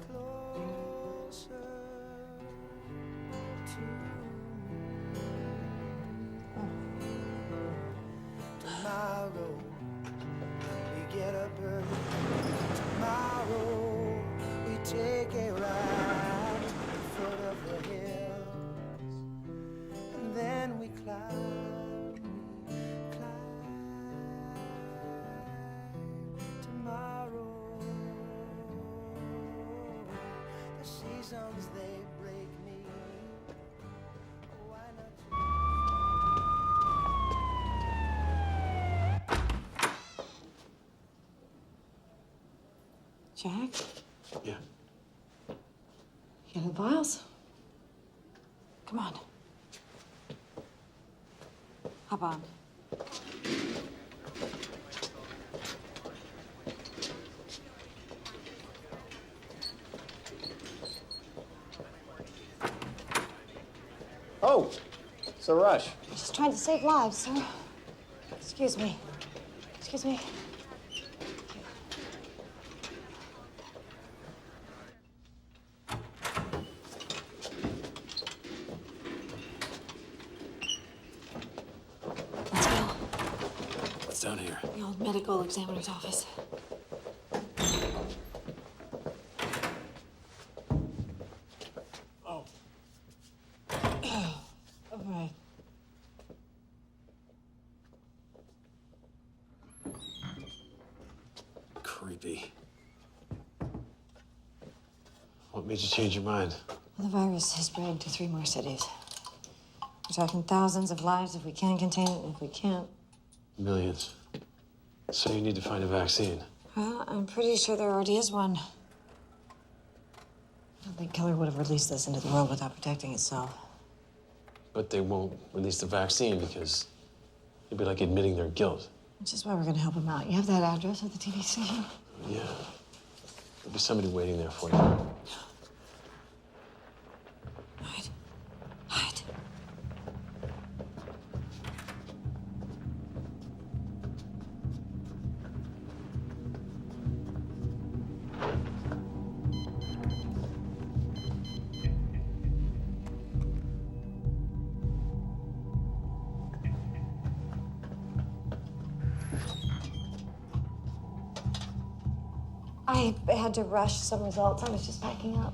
closer to me? Tomorrow we get up early. Tomorrow we take a ride to the foot of the hills, and then we climb, tomorrow. The seasons, they break me. Why Jack? Yeah. You got the vials? Come on. Hop on. Oh, it's a rush. Just trying to save lives, sir. Excuse me. Excuse me. Let's go. What's down here? The old medical examiner's office. Oh. All right. Creepy. What made you change your mind? Well, the virus has spread to 3 more cities. We're talking thousands of lives if we can contain it, and if we can't. Millions. So you need to find a vaccine. Well, I'm pretty sure there already is one. I don't think Killer would have released this into the world without protecting itself. But they won't release the vaccine because it'd be like admitting their guilt. Which is why we're gonna help him out. You have that address at the TV station? Yeah. There'll be somebody waiting there for you. Hide. Hide. I had to rush some results. I was just packing up.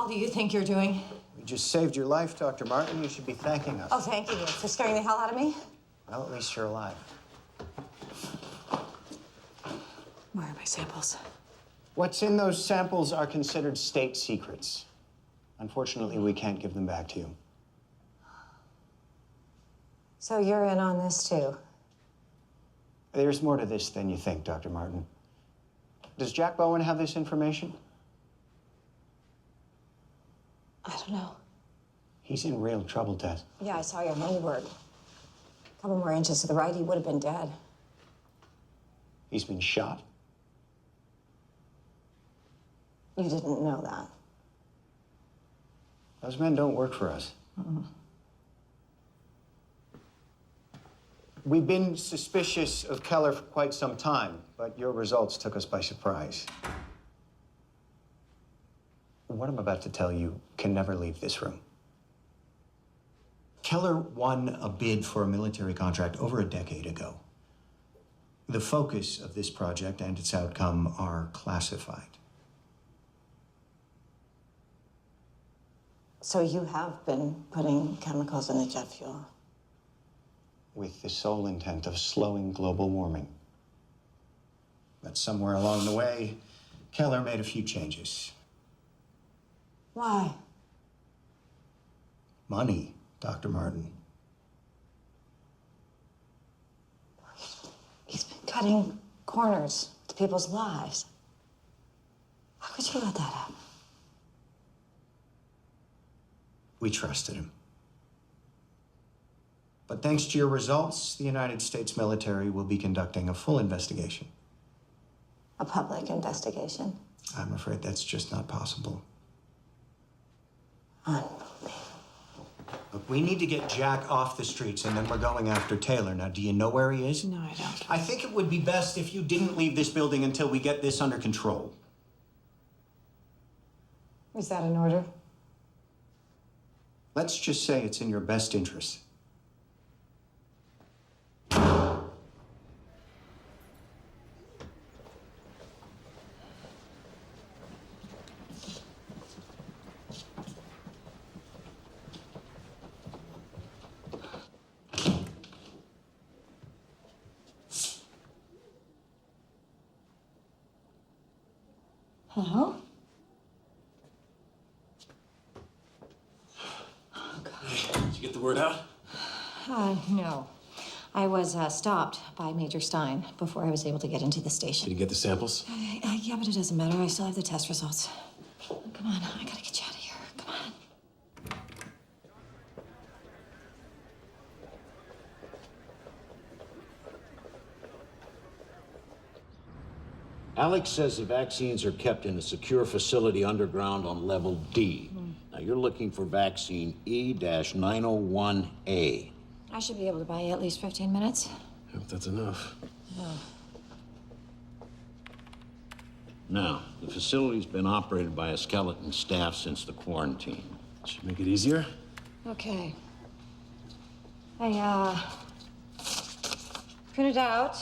hell do you think you're doing? We just saved your life, Dr. Martin. You should be thanking us. Oh, thank you for scaring the hell out of me. Well, at least you're alive. Where are my samples? What's in those samples are considered state secrets. Unfortunately, we can't give them back to you. So you're in on this, too? There's more to this than you think, Dr. Martin. Does Jack Bowen have this information? I don't know. He's in real trouble, Tess. Yeah, I saw your handiwork. A couple more inches to the right, he would have been dead. He's been shot. You didn't know that. Those men don't work for us. We've been suspicious of Keller for quite some time, but your results took us by surprise. What I'm about to tell you can never leave this room. Keller won a bid for a military contract over a decade ago. The focus of this project and its outcome are classified. So you have been putting chemicals in the jet fuel? With the sole intent of slowing global warming. But somewhere along the way, Keller made a few changes. Why? Money, Dr. Martin. He's been cutting corners to people's lives. How could you let that happen? We trusted him. But thanks to your results, the United States military will be conducting a full investigation. A public investigation? I'm afraid that's just not possible. Look, we need to get Jack off the streets, and then we're going after Taylor. Now, do you know where he is? No, I don't. I think it would be best if you didn't leave this building until we get this under control. Is that an order? Let's just say it's in your best interest. Hello? Did you get the word out? No. I was stopped by Major Stein before I was able to get into the station. Did you get the samples? Yeah, but it doesn't matter. I still have the test results. Come on, I gotta get you out of here. Come on. Alex says the vaccines are kept in a secure facility underground on level D. Now, you're looking for vaccine 𝘿𝙄𝙎𝘾𝙇𝘼𝙄𝙈. I should be able to buy you at least 15 minutes. I hope that's enough. Oh. Now, the facility's been operated by a skeleton staff since the quarantine. Should make it easier. Okay. I printed out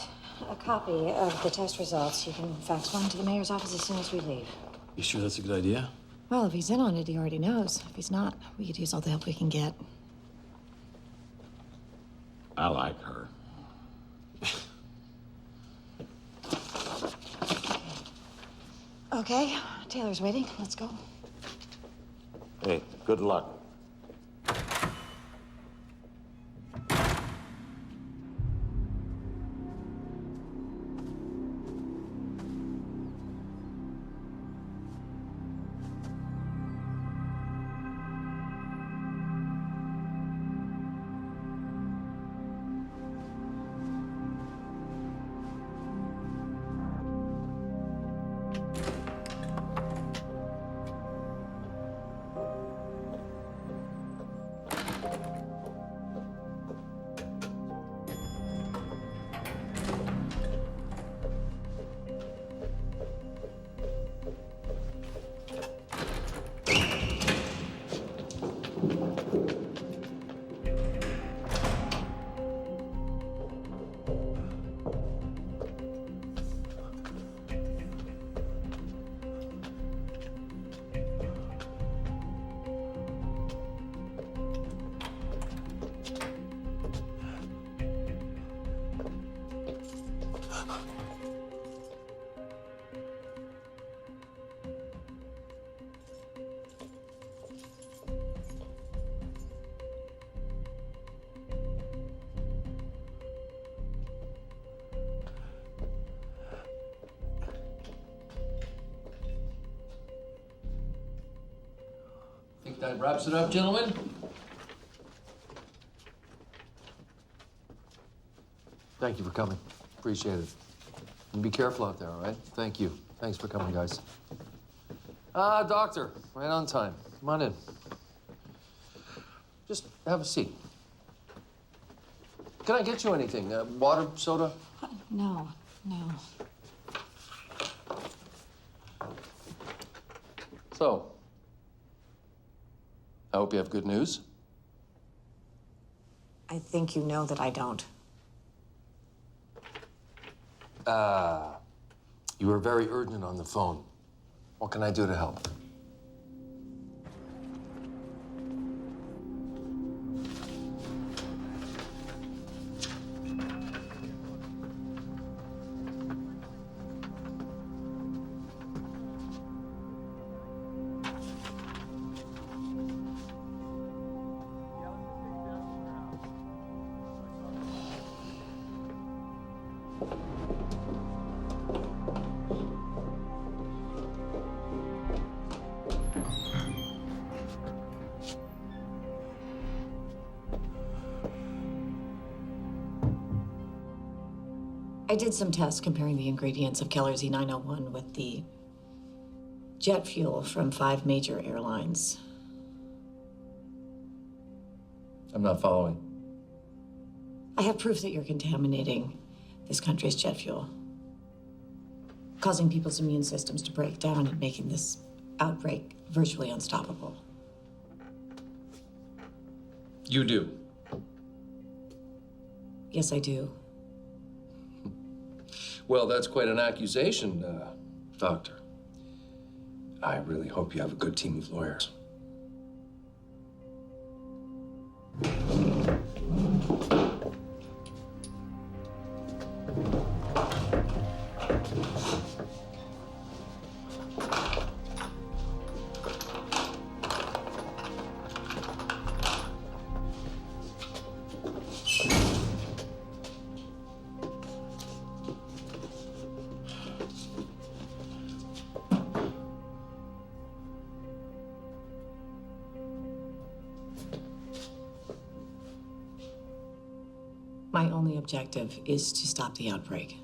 a copy of the test results. You can fax one to the mayor's office as soon as we leave. You sure that's a good idea? Well, if he's in on it, he already knows. If he's not, we could use all the help we can get. I like her. Okay, Taylor's waiting. Let's go. Hey, good luck. I think that wraps it up, gentlemen. Thank you for coming. Appreciate it. And be careful out there, all right? Thank you. Thanks for coming, guys. Doctor, right on time. Come on in. Just have a seat. Can I get you anything? Water, soda? No, no. So, I hope you have good news. I think you know that I don't. You were very urgent on the phone. What can I do to help? I did some tests comparing the ingredients of 𝘿𝙄𝙎𝘾 with the jet fuel from 5 major airlines. I'm not following. I have proof that you're contaminating this country's jet fuel, causing people's immune systems to break down and making this outbreak virtually unstoppable. You do? Yes, I do. Well, that's quite an accusation, Doctor. I really hope you have a good team of lawyers. My only objective is to stop the outbreak.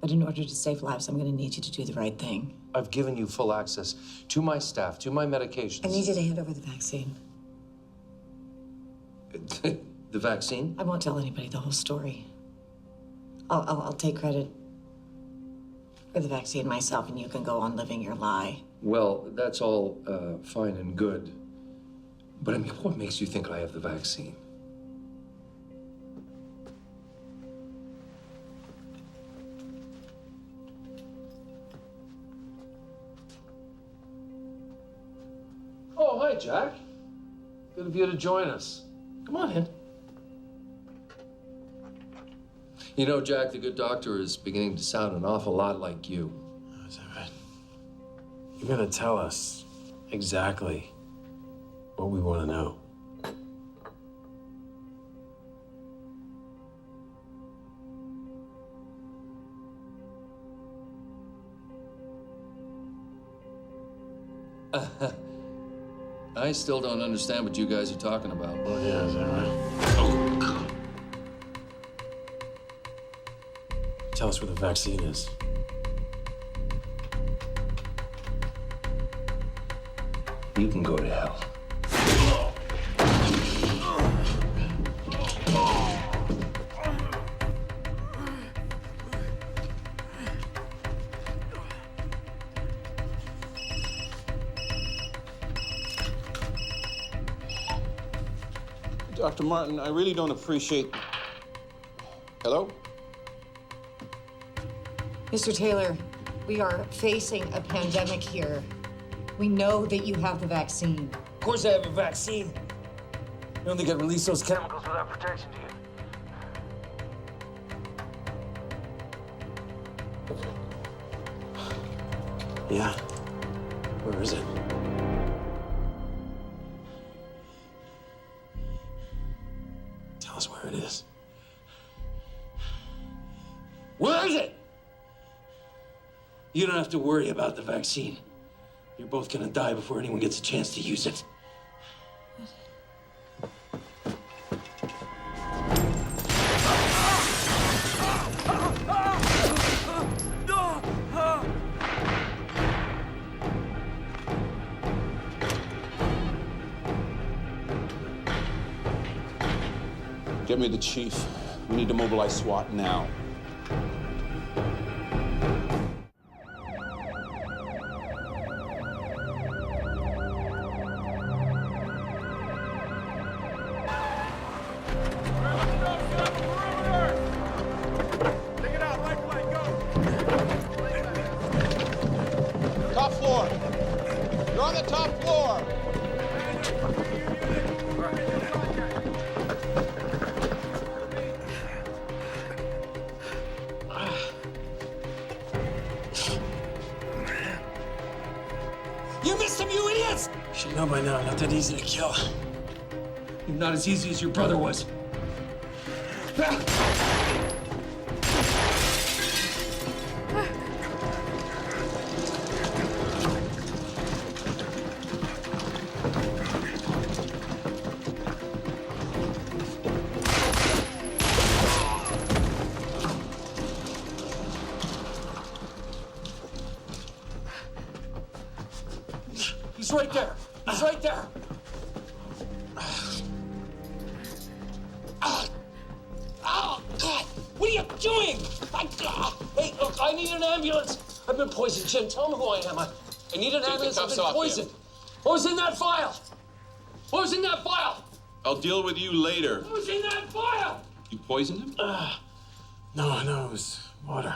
But in order to save lives, I'm going to need you to do the right thing. I've given you full access to my staff, to my medications. I need you to hand over the vaccine. The vaccine? I won't tell anybody the whole story. I'll take credit for the vaccine myself, and you can go on living your lie. Well, that's all fine and good. But I mean, what makes you think I have the vaccine? Oh, hi, Jack. Good of you to join us. Come on in. You know, Jack, the good doctor is beginning to sound an awful lot like you. Oh, is that right? You're gonna tell us exactly what we want to know. I still don't understand what you guys are talking about. Oh, yeah, is that right? Tell us where the vaccine is. You can go to hell. Dr. Martin, I really don't appreciate... Hello? Mr. Taylor, we are facing a pandemic here. We know that you have the vaccine. Of course I have a vaccine. You don't think I'd release those chemicals without protection, do you? Yeah? Where is it? Tell us where it is. Where is it? You don't have to worry about the vaccine. You're both gonna die before anyone gets a chance to use it. Get me the chief. We need to mobilize SWAT now. Top floor. You're on the top floor. You missed him, you idiots! You should know by now, not that easy to kill. You're not as easy as your brother was. He's right there. He's right there. Oh, God. What are you doing? Hey, look, I need an ambulance. I've been poisoned, Jim. Tell me who I am. I need an ambulance. I've been poisoned. What was in that file? What was in that file? I'll deal with you later. What was in that file? You poisoned him? No, it was water.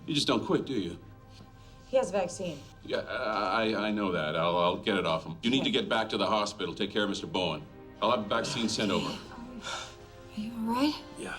You just don't quit, do you? He has a vaccine. Yeah, I know that. I'll get it off him. You need to get back to the hospital. Take care of Mr. Bowen. I'll have a vaccine sent over. Are you all right? Yeah.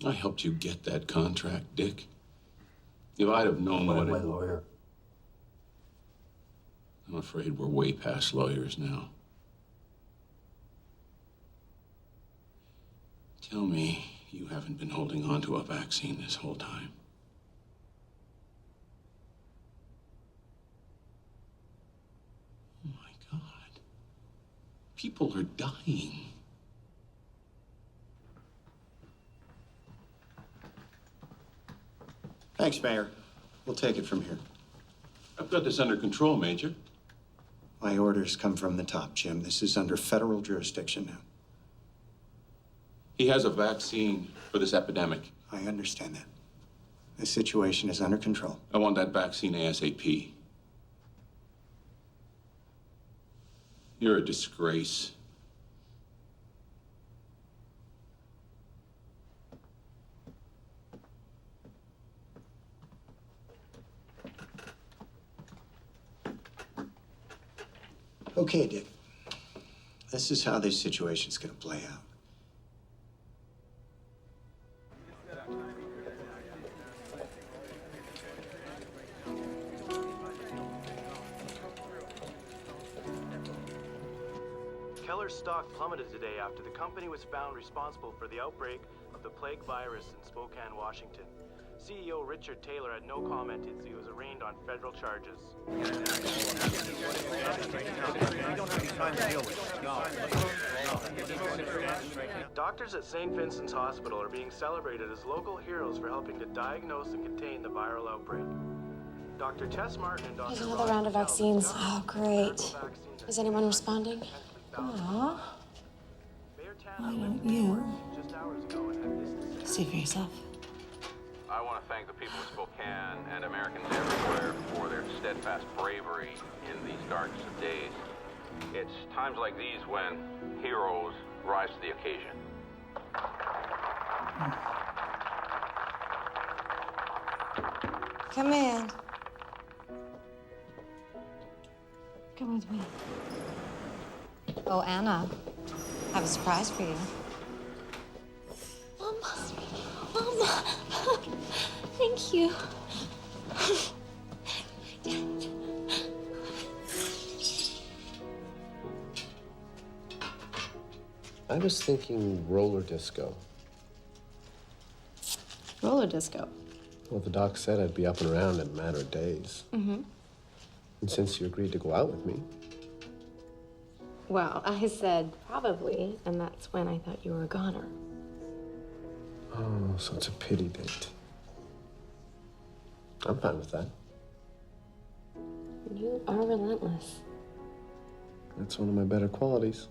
I helped you get that contract, Dick. If I'd have known what My lawyer. I'm afraid we're way past lawyers now. Tell me you haven't been holding on to a vaccine this whole time. Oh my God. People are dying. Thanks, Mayor. We'll take it from here. I've got this under control, Major. My orders come from the top, Jim. This is under federal jurisdiction now. He has a vaccine for this epidemic. I understand that. The situation is under control. I want that vaccine ASAP. You're a disgrace. Okay, Dick. This is how this situation's gonna play out. Keller's stock plummeted today after the company was found responsible for the outbreak of the plague virus in Spokane, Washington. CEO Richard Taylor had no comment as he was arraigned on federal charges. We don't have any time to deal with it. No. Doctors at St. Vincent's Hospital are being celebrated as local heroes for helping to diagnose and contain the viral outbreak. Dr. Tess Martin and Dr. There's another round of vaccines. Oh, great. Is anyone responding? Aw. Why don't you see for yourself? I want to thank the people of Spokane and Americans everywhere for their steadfast bravery in these darkest of days. It's times like these when heroes rise to the occasion. Come in. Come with me. Oh, Anna, I have a surprise for you. Mama, thank you. I was thinking roller disco. Roller disco. Well, the doc said I'd be up and around in a matter of days. Mm-hmm. And since you agreed to go out with me, Well, I said probably, and that's when I thought you were a goner. oh, so it's a pity date. I'm fine with that. You are relentless. That's one of my better qualities.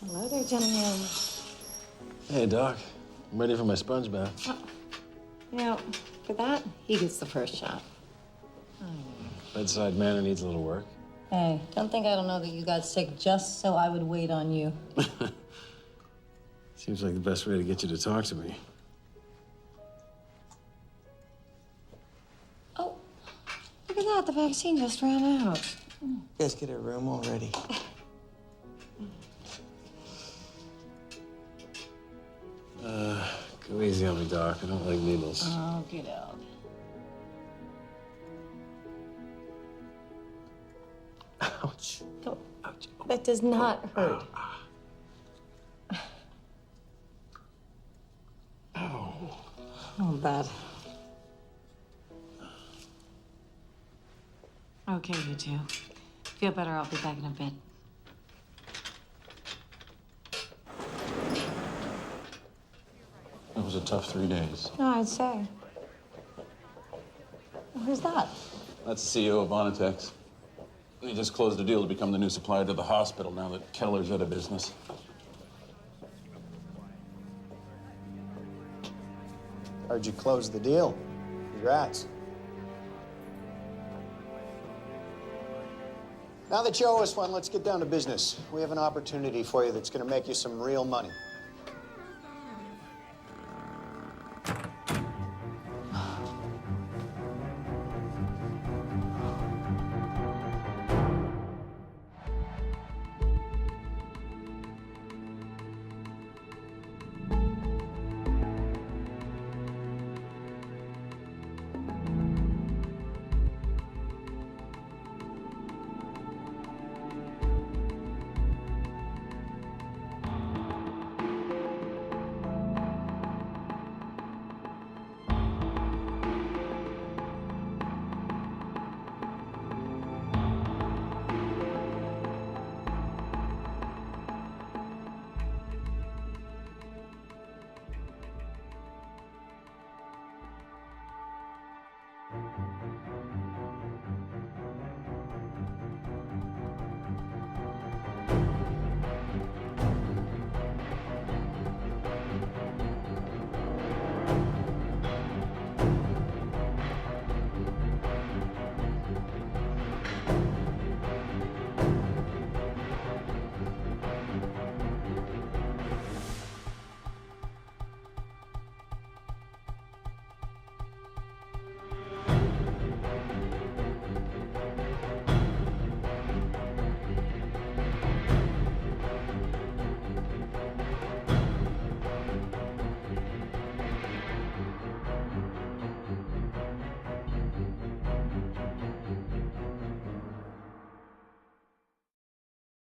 Hello there, gentlemen. Hey, Doc. I'm ready for my sponge bath. You know, for that, he gets the first shot. Bedside manner needs a little work. Hey, don't think I don't know that you got sick just so I would wait on you. Seems like the best way to get you to talk to me. Oh, look at that. The vaccine just ran out. You guys get a room already. Go easy on me, Doc. I don't like needles. Oh, get out. Ouch. Don't. Ouch. That does not hurt. Oh, bad. Okay, you two. Feel better, I'll be back in a bit. It was a tough 3 days. No, I'd say. Who's that? That's the CEO of Vonitex. He just closed a deal to become the new supplier to the hospital now that Keller's out of business. Heard you closed the deal. Congrats. Now that you owe us one, let's get down to business. We have an opportunity for you that's going to make you some real money.